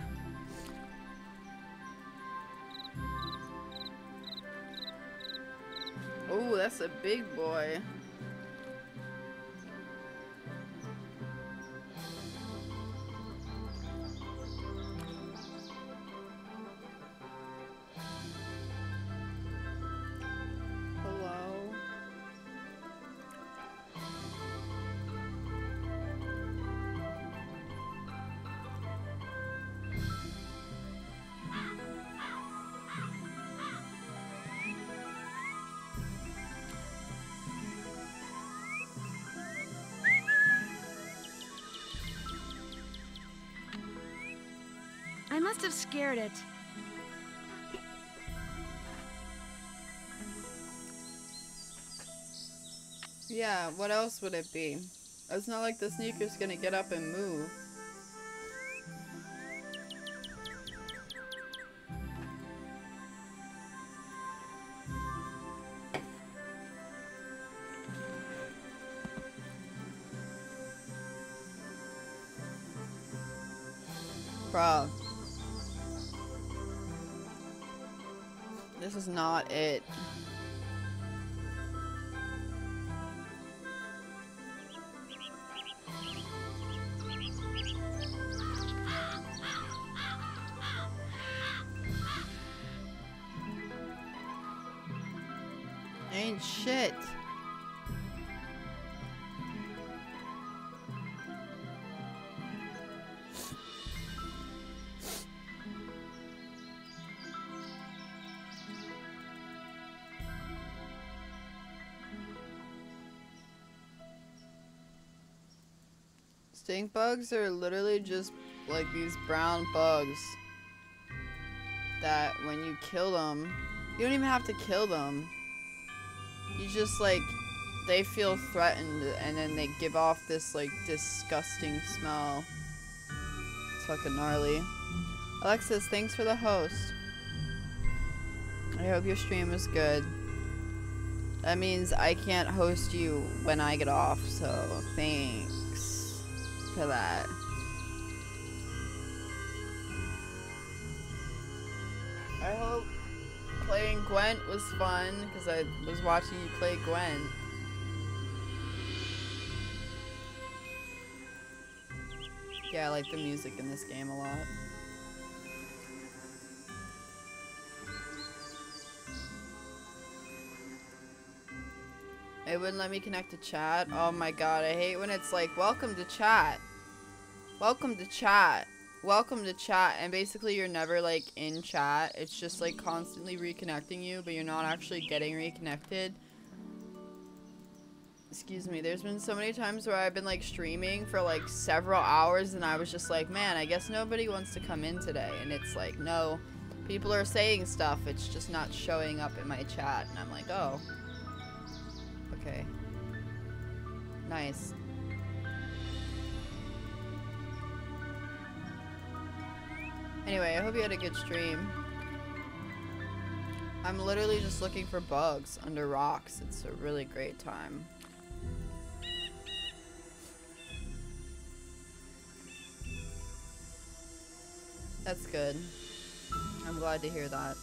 Oh, that's a big boy. Hello. I must have scared it. Yeah, what else would it be? It's not like the sneaker's gonna get up and move. Bruh. This is not it. Ain't shit. Stink bugs are literally just like these brown bugs that when you kill them, you don't even have to kill them. You just like, they feel threatened and then they give off this like disgusting smell. It's fucking gnarly. Alexis, thanks for the host. I hope your stream was good. That means I can't host you when I get off, so thanks for that. I hope playing Gwent was fun, because I was watching you play Gwent. Yeah, I like the music in this game a lot. It wouldn't let me connect to chat. Oh my god, I hate when it's like, welcome to chat. Welcome to chat. Welcome to chat. And basically you're never like in chat. It's just like constantly reconnecting you, but you're not actually getting reconnected. Excuse me, there's been so many times where I've been like streaming for like several hours and I was just like, man, I guess nobody wants to come in today. And it's like, no, people are saying stuff, it's just not showing up in my chat. And I'm like, oh. Okay. Nice. Anyway, I hope you had a good stream. I'm literally just looking for bugs under rocks. It's a really great time. That's good. I'm glad to hear that.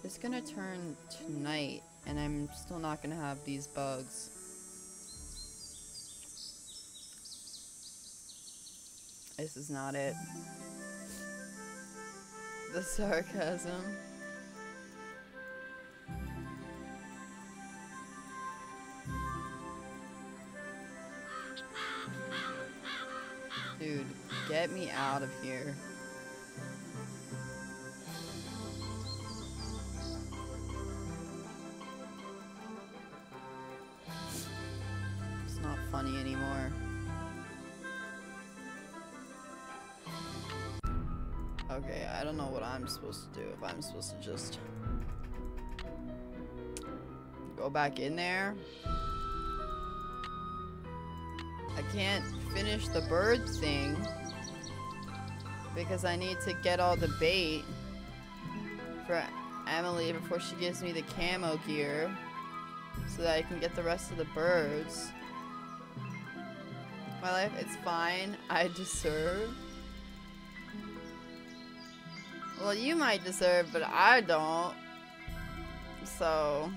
It's gonna turn to night And I'm still not gonna have these bugs. This is not it. The sarcasm. Dude, get me out of here. It's not funny anymore. Okay, I don't know what I'm supposed to do. If I'm supposed to just go back in there. I can't finish the bird thing because I need to get all the bait for Emily before she gives me the camo gear so that I can get the rest of the birds. My life, it's fine. I deserve. Well, you might deserve, but I don't. So...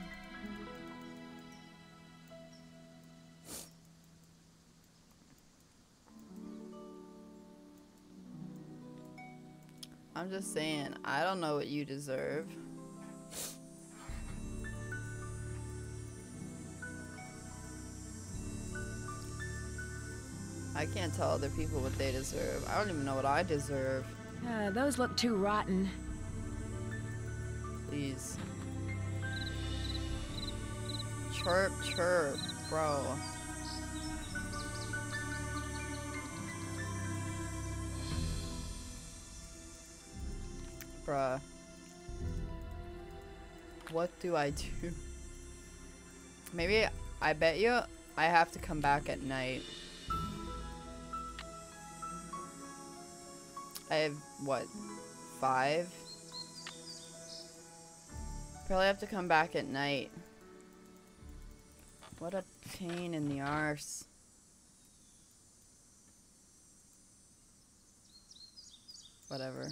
I'm just saying, I don't know what you deserve. I can't tell other people what they deserve. I don't even know what I deserve. Those look too rotten. Please. Chirp, chirp, bro. Bruh. What do I do? Maybe, I bet you I have to come back at night. I have, what, 5? Probably have to come back at night. What a pain in the arse. Whatever.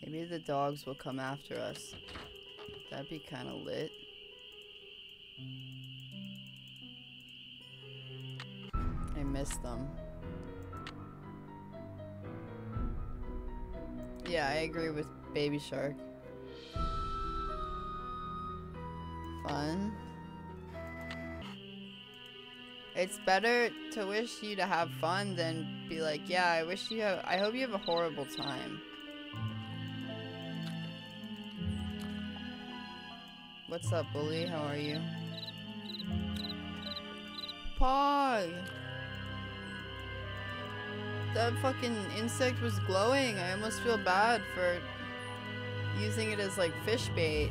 Maybe the dogs will come after us. That'd be kind of lit. I miss them. Yeah, I agree with Baby Shark. Fun. It's better to wish you to have fun than be like, yeah, I hope you have a horrible time. What's up, Bully? How are you? Pog! That fucking insect was glowing. I almost feel bad for using it as like fish bait.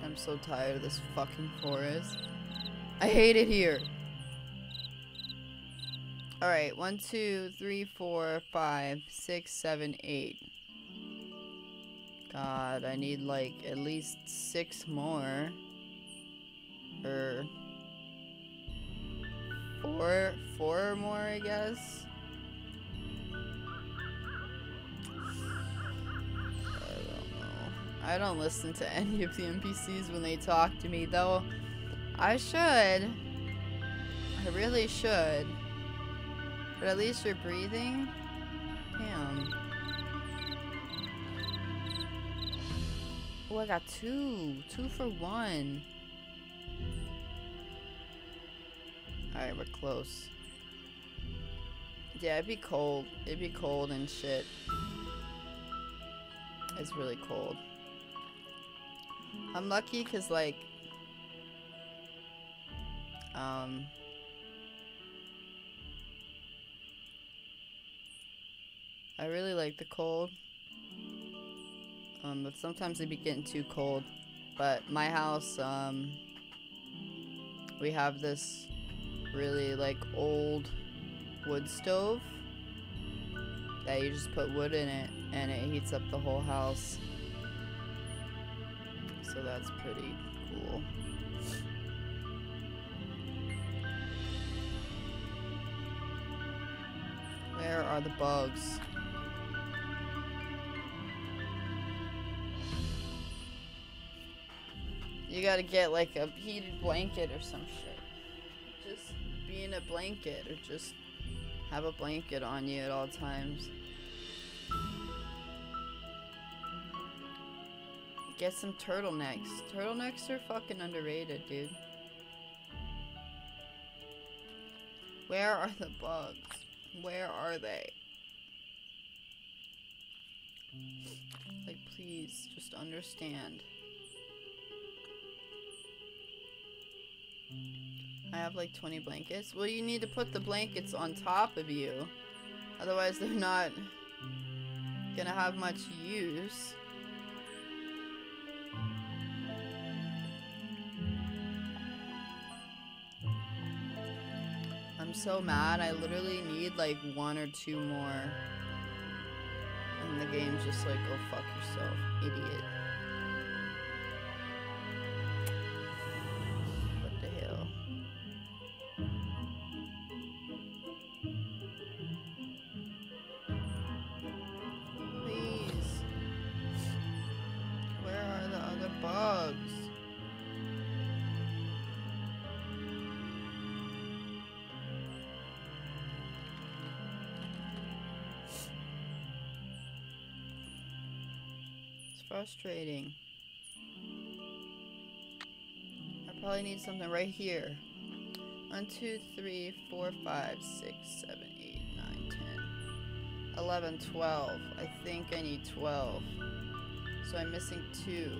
I'm so tired of this fucking forest. I hate it here. Alright, 1, 2, 3, 4, 5, 6, 7, 8. God, I need like at least 6 more. Or 4 more, I guess. I don't know. I don't listen to any of the NPCs when they talk to me, though. I should. I really should. But at least you're breathing. Damn. Oh, I got 2. 2 for 1. Alright, we're close. Yeah, it'd be cold. It'd be cold and shit. It's really cold. I'm lucky because, like, I really like the cold. But sometimes it'd be getting too cold. But my house, we have this really, like, old wood stove that you just put wood in it and it heats up the whole house. So that's pretty cool. Where are the bugs? You gotta get like a heated blanket or some shit. Just be in a blanket or just have a blanket on you at all times. Get some turtlenecks. Turtlenecks are fucking underrated, dude. Where are the bugs? Where are they? Like, please, just understand. I have like 20 blankets. Well, you need to put the blankets on top of you. Otherwise, they're not gonna have much use. I'm so mad. I literally need like 1 or 2 more. And the game's just like, go fuck yourself, idiot. What the hell? Please. Where are the other bugs? Frustrating. I probably need something right here. 1, 2, 3, 4, 5, 6, 7, 8, 9, 10, 11, 12. I think I need 12. So I'm missing 2.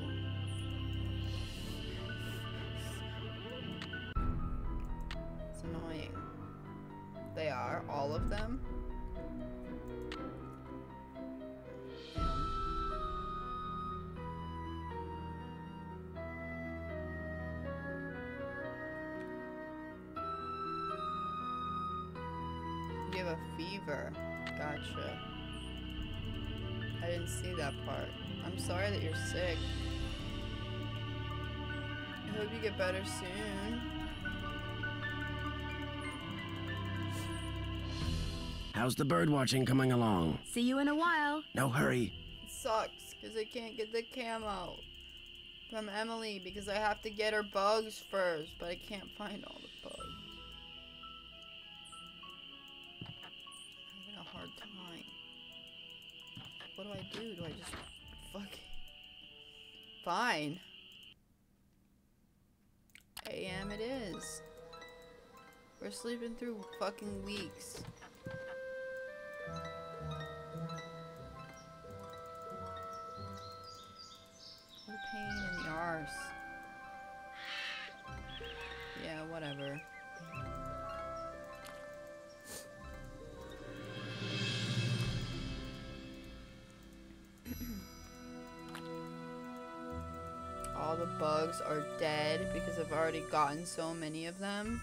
It's annoying. They are, all of them. You have a fever. Gotcha. I didn't see that part. I'm sorry that you're sick. I hope you get better soon. How's the bird watching coming along? See you in a while. No hurry. It sucks because I can't get the camo from Emily because I have to get her bugs first, but I can't find all the bugs. I'm having a hard time. What do I do? Do I just fucking... Fine. AM it is. We're sleeping through fucking weeks. What a pain in the arse. Yeah, whatever. All the bugs are dead because I've already gotten so many of them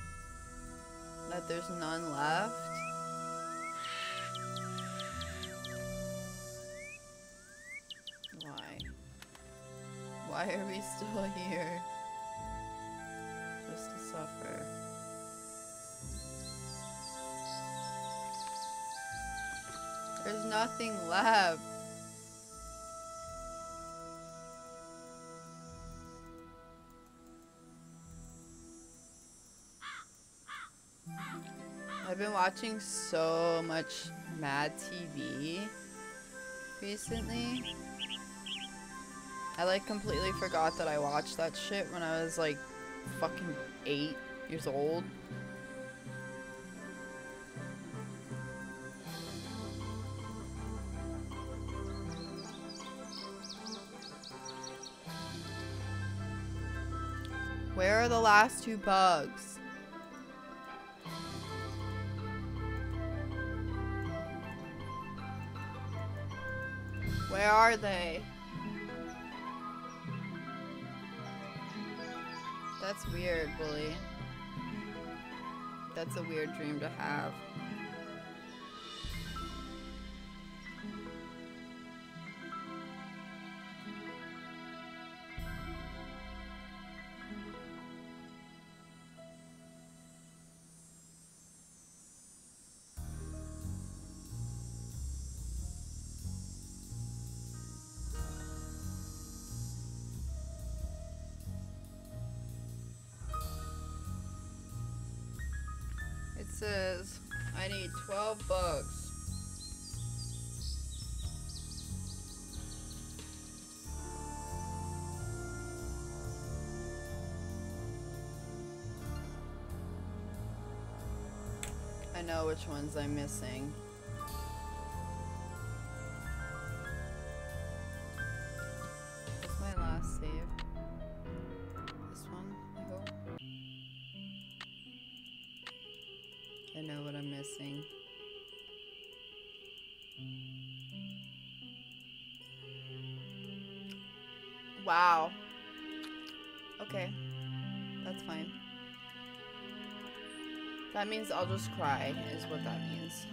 that there's none left. Why? Why are we still here? Just to suffer. There's nothing left. I've been watching so much Mad TV recently. I like completely forgot that I watched that shit when I was like fucking 8 years old. Where are the last 2 bugs? Where are they? That's weird, Bully. That's a weird dream to have. says I need 12 bugs. I know which ones I'm missing. What's my last save? This one, I hope. I know what I'm missing. Wow. Okay. That's fine. That means I'll just cry, is what that means.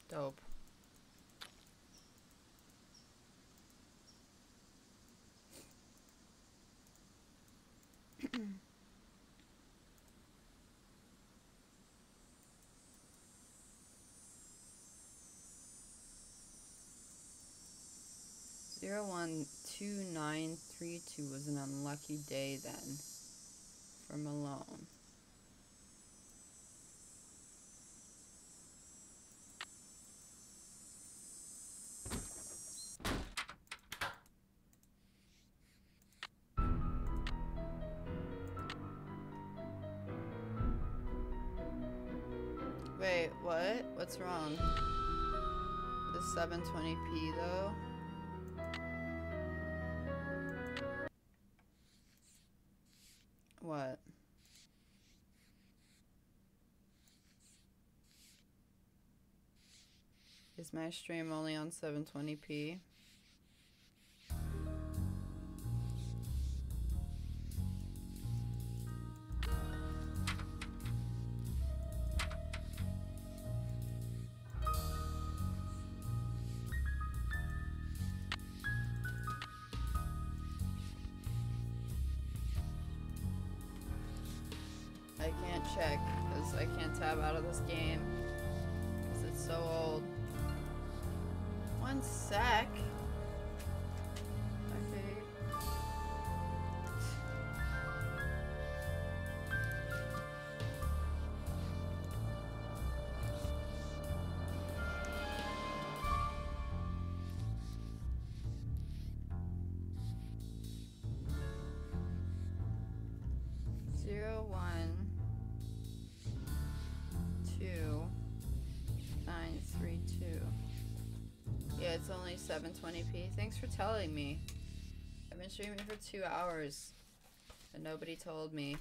Dope. Zero 12932 was an unlucky day then for Malone. Wait, what? What's wrong? The 720p though? What? Is my stream only on 720p? I can't check because I can't tab out of this game because it's so old. One sec. Okay. Zero 12932. Yeah, it's only 720p. Thanks for telling me. I've been streaming for 2 hours and nobody told me.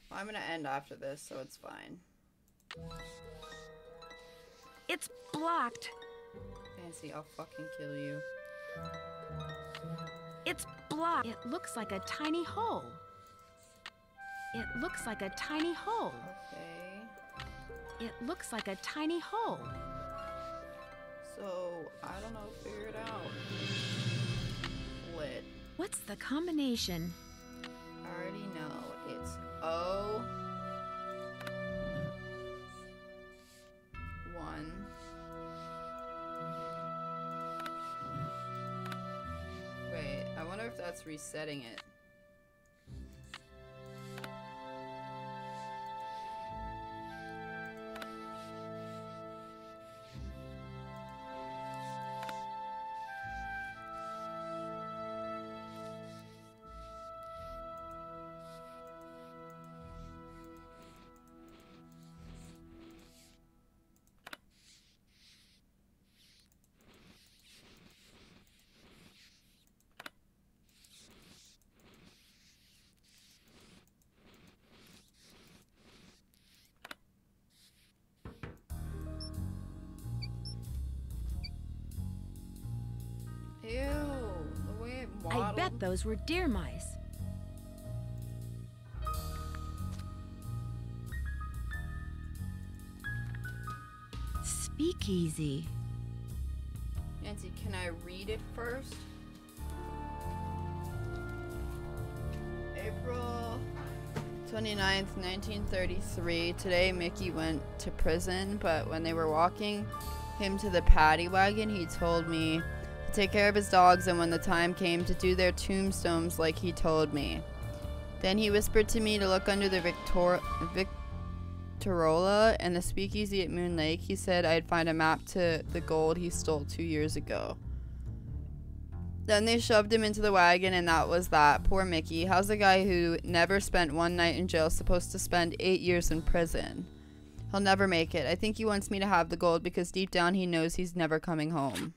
Well, I'm gonna end after this, so it's fine. It's blocked. Fancy, I'll fucking kill you. It's blocked. It looks like a tiny hole. It looks like a tiny hole. Okay. It looks like a tiny hole. So, I don't know, figure it out. Lit. What's the combination? I already know. It's O 1 Wait, I wonder if that's resetting it. Ew, the way it waddled. I bet those were deer mice. speakeasy. Nancy, can I read it first? April 29th, 1933. Today, Mickey went to prison, but when they were walking him to the paddy wagon, he told me to take care of his dogs, and when the time came to do their tombstones like he told me. Then he whispered to me to look under the Victorola and the speakeasy at Moon Lake. He said I'd find a map to the gold he stole 2 years ago. Then they shoved him into the wagon, and that was that. Poor Mickey. How's a guy who never spent one night in jail supposed to spend 8 years in prison? He'll never make it. I think he wants me to have the gold because deep down he knows he's never coming home.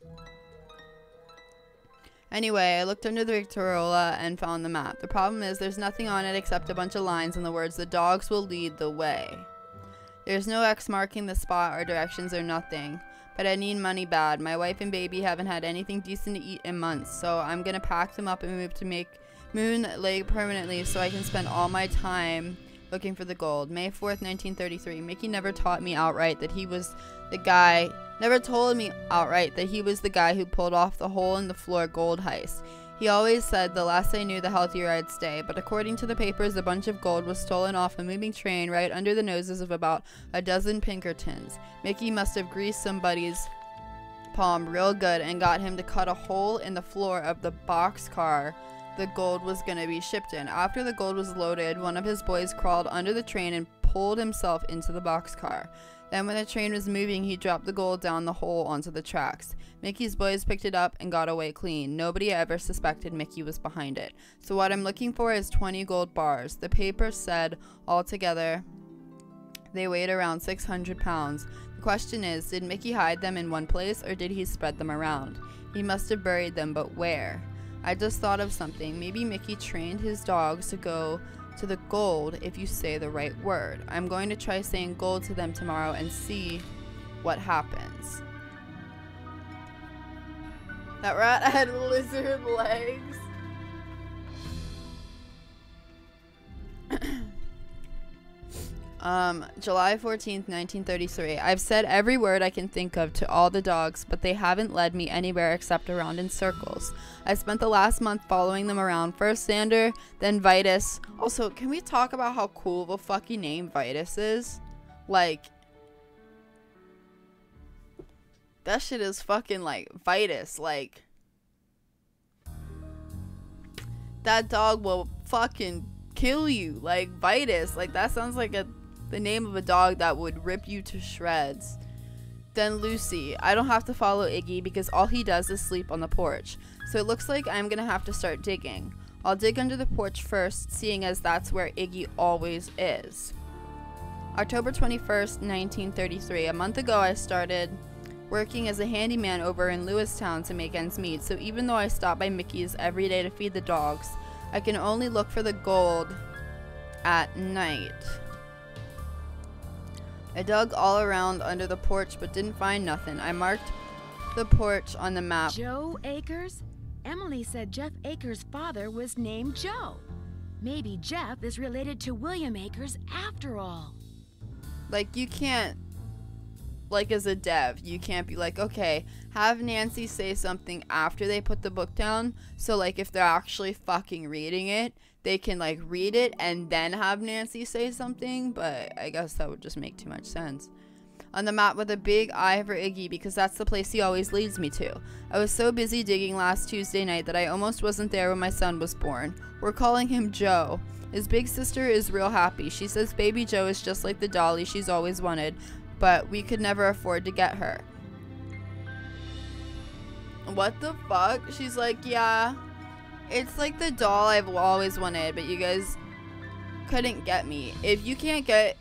Anyway, I looked under the Victorola and found the map. The problem is there's nothing on it except a bunch of lines and the words, "The dogs will lead the way." There's no X marking the spot or directions or nothing. But I need money bad. My wife and baby haven't had anything decent to eat in months, so I'm gonna pack them up and move to make Moon Lake permanently so I can spend all my time looking for the gold. May 4th, 1933. Mickey never taught me outright that he was the guy, never told me outright that he was the guy who pulled off the hole in the floor gold heist. He always said the less I knew, the healthier I'd stay, but according to the papers, a bunch of gold was stolen off a moving train right under the noses of about a dozen Pinkertons. Mickey must have greased somebody's palm real good and got him to cut a hole in the floor of the boxcar the gold was going to be shipped in. After the gold was loaded, one of his boys crawled under the train and pulled himself into the boxcar. Then when the train was moving, he dropped the gold down the hole onto the tracks. Mickey's boys picked it up and got away clean. Nobody ever suspected Mickey was behind it. So what I'm looking for is 20 gold bars. The paper said altogether they weighed around 600 pounds. The question is, did Mickey hide them in one place or did he spread them around? He must have buried them, but where? I just thought of something. Maybe Mickey trained his dogs to go to the gold if you say the right word. I'm going to try saying gold to them tomorrow and see what happens. That rat had lizard legs. July 14th, 1933. I've said every word I can think of to all the dogs, but they haven't led me anywhere except around in circles. I spent the last month following them around. First Xander, then Vitus. Also, can we talk about how cool of a fucking name Vitus is? Like, that shit is fucking like Vitus. Like, that dog will fucking kill you. Like, Vitus. Like, that sounds like the name of a dog that would rip you to shreds. Then Lucy. I don't have to follow Iggy because all he does is sleep on the porch. So it looks like I'm gonna have to start digging. I'll dig under the porch first, seeing as that's where Iggy always is. October 21st, 1933. A month ago I started working as a handyman over in Lewistown to make ends meet. So even though I stop by Mickey's every day to feed the dogs, I can only look for the gold at night. I dug all around under the porch but didn't find nothing. I marked the porch on the map. Joe Akers? Emily said Jeff Akers' father was named Joe. Maybe Jeff is related to William Akers after all. Like, you can't, like, as a dev, you can't be like, okay, have Nancy say something after they put the book down, so, like, if they're actually fucking reading it, they can, like, read it and then have Nancy say something, but I guess that would just make too much sense. On the map with a big eye for Iggy, because that's the place he always leads me to. I was so busy digging last Tuesday night that I almost wasn't there when my son was born. We're calling him Joe. His big sister is real happy. She says baby Joe is just like the dolly she's always wanted, but we could never afford to get her. What the fuck? She's like, yeah, it's like the doll I've always wanted, but you guys couldn't get me. If you can't get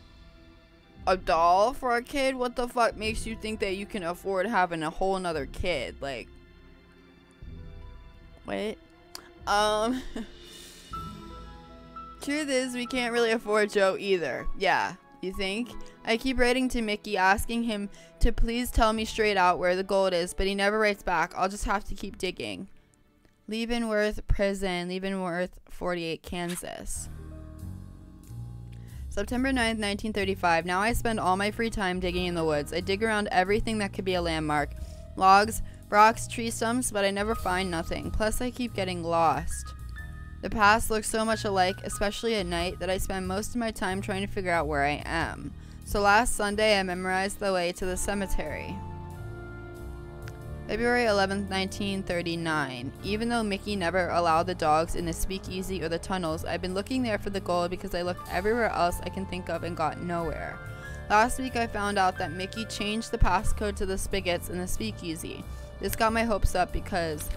a doll for a kid, what the fuck makes you think that you can afford having a whole nother kid? Like, wait. Truth is, we can't really afford Joe either. Yeah, you think? I keep writing to Mickey asking him to please tell me straight out where the gold is, but he never writes back. I'll just have to keep digging. Leavenworth Prison, Leavenworth, 48, Kansas. September 9th, 1935. Now I spend all my free time digging in the woods. I dig around everything that could be a landmark. Logs, rocks, tree stumps, but I never find nothing. Plus, I keep getting lost. The paths look so much alike, especially at night, that I spend most of my time trying to figure out where I am. So last Sunday, I memorized the way to the cemetery. February 11th, 1939. Even though Mickey never allowed the dogs in the speakeasy or the tunnels, I've been looking there for the gold because I looked everywhere else I can think of and got nowhere. Last week I found out that Mickey changed the passcode to the spigots in the speakeasy. This got my hopes up because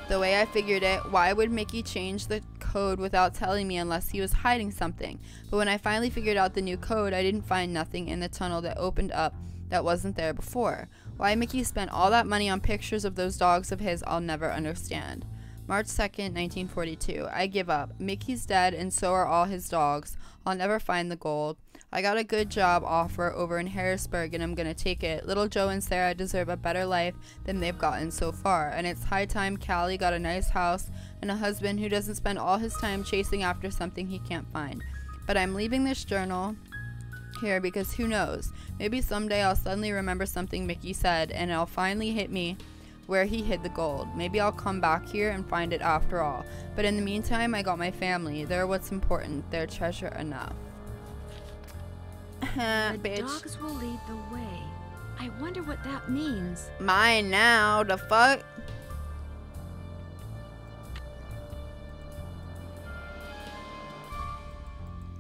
the way I figured it, why would Mickey change the code without telling me unless he was hiding something? But when I finally figured out the new code, I didn't find nothing in the tunnel that opened up that wasn't there before. Why Mickey spent all that money on pictures of those dogs of his, I'll never understand. March 2nd, 1942. I give up. Mickey's dead and so are all his dogs. I'll never find the gold. I got a good job offer over in Harrisburg and I'm gonna take it. Little Joe and Sarah deserve a better life than they've gotten so far, and it's high time Callie got a nice house and a husband who doesn't spend all his time chasing after something he can't find. But I'm leaving this journal here because who knows, maybe someday I'll suddenly remember something Mickey said and it'll finally hit me where he hid the gold. Maybe I'll come back here and find it after all. But in the meantime, I got my family. They're what's important. They're treasure enough. The Bitch. dogs will lead the way. I wonder what that means. Mine now, the fuck?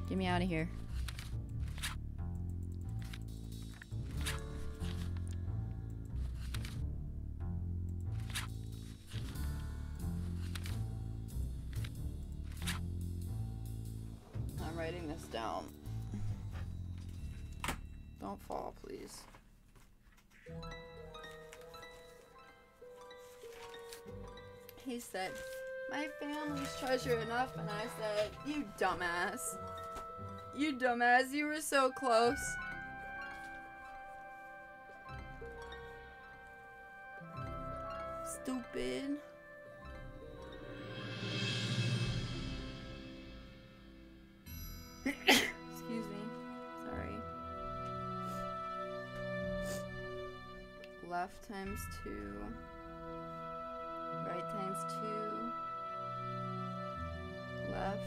Get me out of here. I'm writing this down. Don't fall, please. He said, my family's treasure enough, and I said, you dumbass. You dumbass, you were so close. Stupid. Excuse me. Sorry. Left times 2. Right times 2. Left.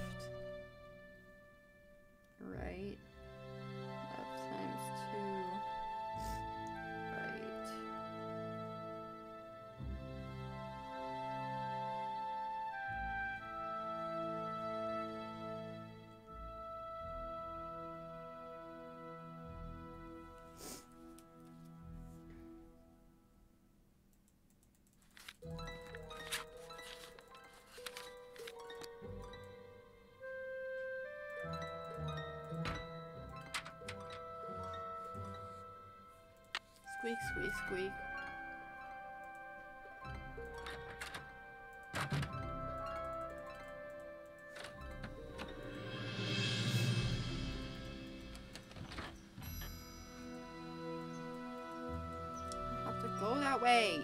Right. Left times 2. Right. Squeak, squeak, squeak. I have to go that way.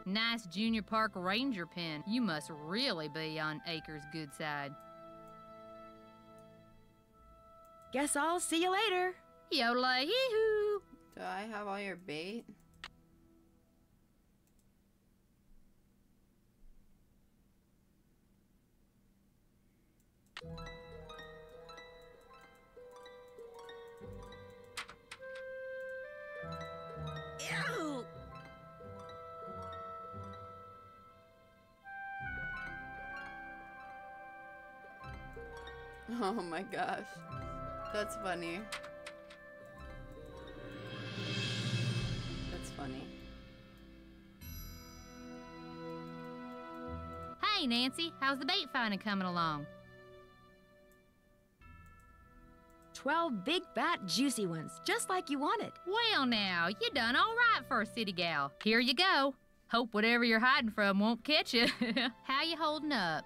Nice Junior Park Ranger pen. You must really be on Acres' good side. Guess I'll see you later. Yola hee hoo. Do I have all your bait? Ew! Oh my gosh. That's funny. That's funny. Hey, Nancy, how's the bait finding coming along? 12 big, fat, juicy ones, just like you wanted. Well, now, you done all right for a city gal. Here you go. Hope whatever you're hiding from won't catch you. How you holding up?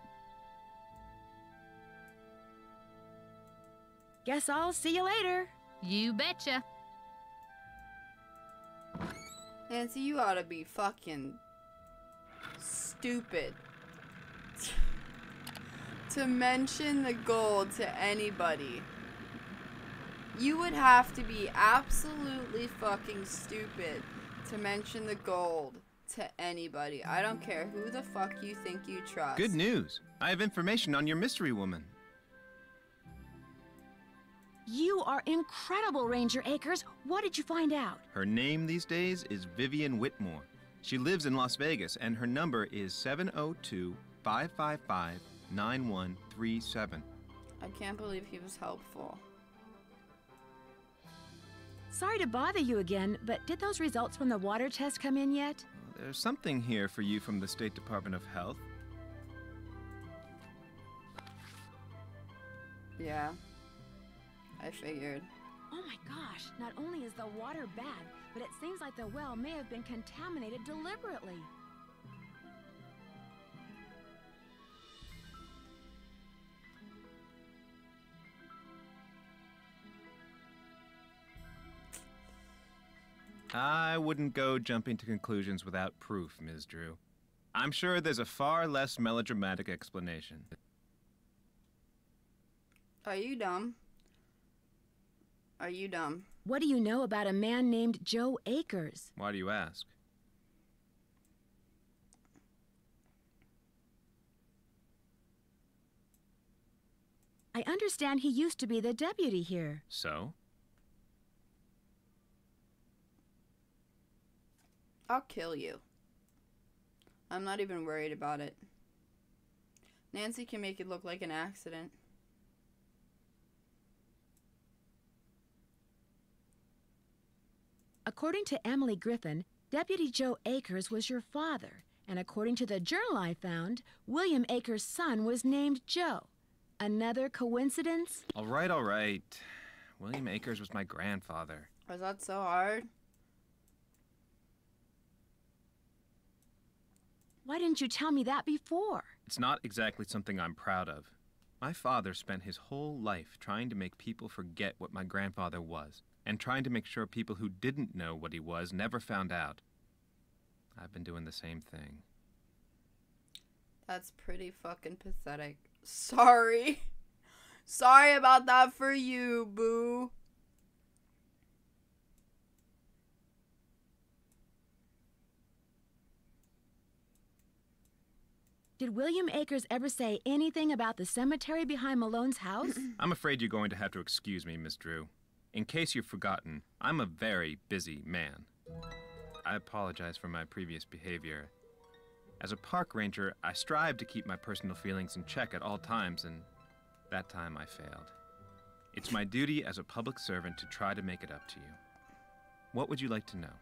Guess I'll see you later. You betcha. Nancy, you ought to be fucking stupid to mention the gold to anybody. You would have to be absolutely fucking stupid to mention the gold to anybody. I don't care who the fuck you think you trust. Good news. I have information on your mystery woman. You are incredible, Ranger Akers. What did you find out? Her name these days is Vivian Whitmore. She lives in Las Vegas, and her number is 702-555-9137. I can't believe he was helpful. Sorry to bother you again, but did those results from the water test come in yet? There's something here for you from the State Department of Health. Yeah, I figured. Oh my gosh, not only is the water bad, but it seems like the well may have been contaminated deliberately. I wouldn't go jumping to conclusions without proof, Ms. Drew. I'm sure there's a far less melodramatic explanation. Are you dumb? Are you dumb? What do you know about a man named Joe Akers? Why do you ask? I understand he used to be the deputy here. So? I'll kill you. I'm not even worried about it. Nancy can make it look like an accident. According to Emily Griffin, Deputy Joe Akers was your father, and according to the journal I found, William Akers' son was named Joe. Another coincidence? All right, all right. William Akers was my grandfather. Was that so hard? Why didn't you tell me that before? It's not exactly something I'm proud of. My father spent his whole life trying to make people forget what my grandfather was, and trying to make sure people who didn't know what he was never found out. I've been doing the same thing. That's pretty fucking pathetic. Sorry. Sorry about that for you, boo. Did William Akers ever say anything about the cemetery behind Malone's house? I'm afraid you're going to have to excuse me, Miss Drew. In case you've forgotten, I'm a very busy man. I apologize for my previous behavior. As a park ranger, I strive to keep my personal feelings in check at all times, and that time I failed. It's my duty as a public servant to try to make it up to you. What would you like to know?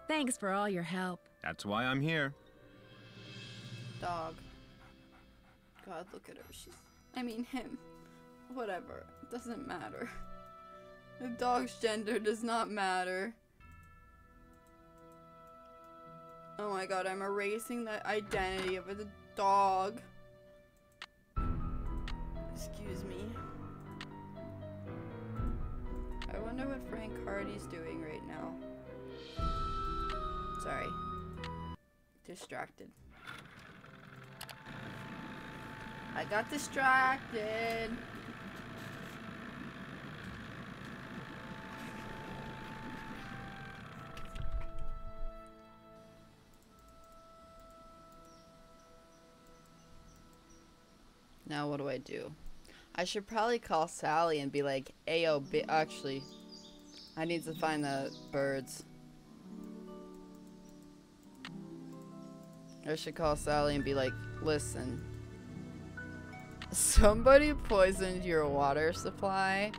Thanks for all your help. That's why I'm here. Dog. God, look at her. I mean him. Whatever. It doesn't matter. The dog's gender does not matter. Oh my god, I'm erasing the identity of the dog. Excuse me. I wonder what Frank Hardy's doing right now. Sorry. Distracted. I got distracted. Now what do I do? I should probably call Sally and be like, "Ayo, actually, I need to find the birds." I should call Sally and be like, "Listen, somebody poisoned your water supply.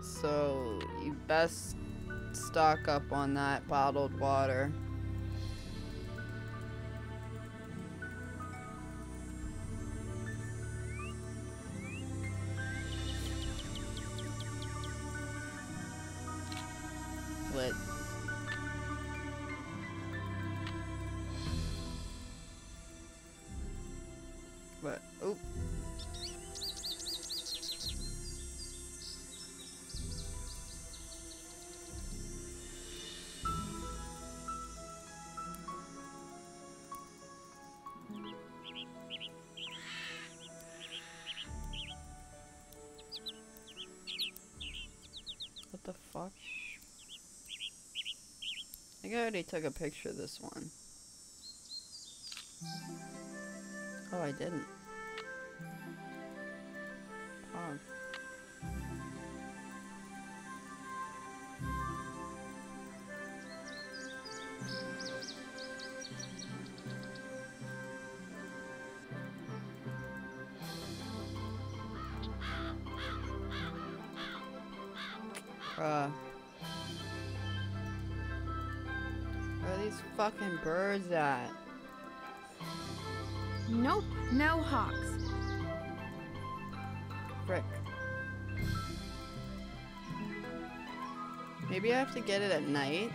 So you best stock up on that bottled water." Lit. But, oh. What the fuck? I think I already took a picture of this one. Oh, I didn't. Oh. Where are these fucking birds at? Nope, no hawks. Frick. Maybe I have to get it at night?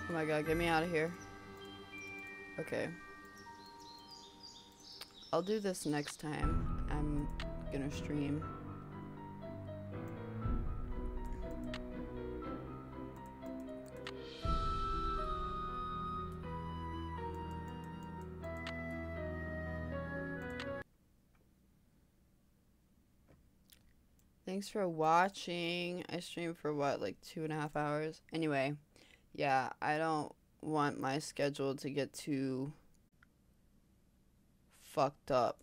Oh my god, get me out of here. Okay. I'll do this next time. I'm gonna stream. Thanks for watching. I streamed for what, like 2.5 hours? Anyway, yeah, I don't want my schedule to get too fucked up.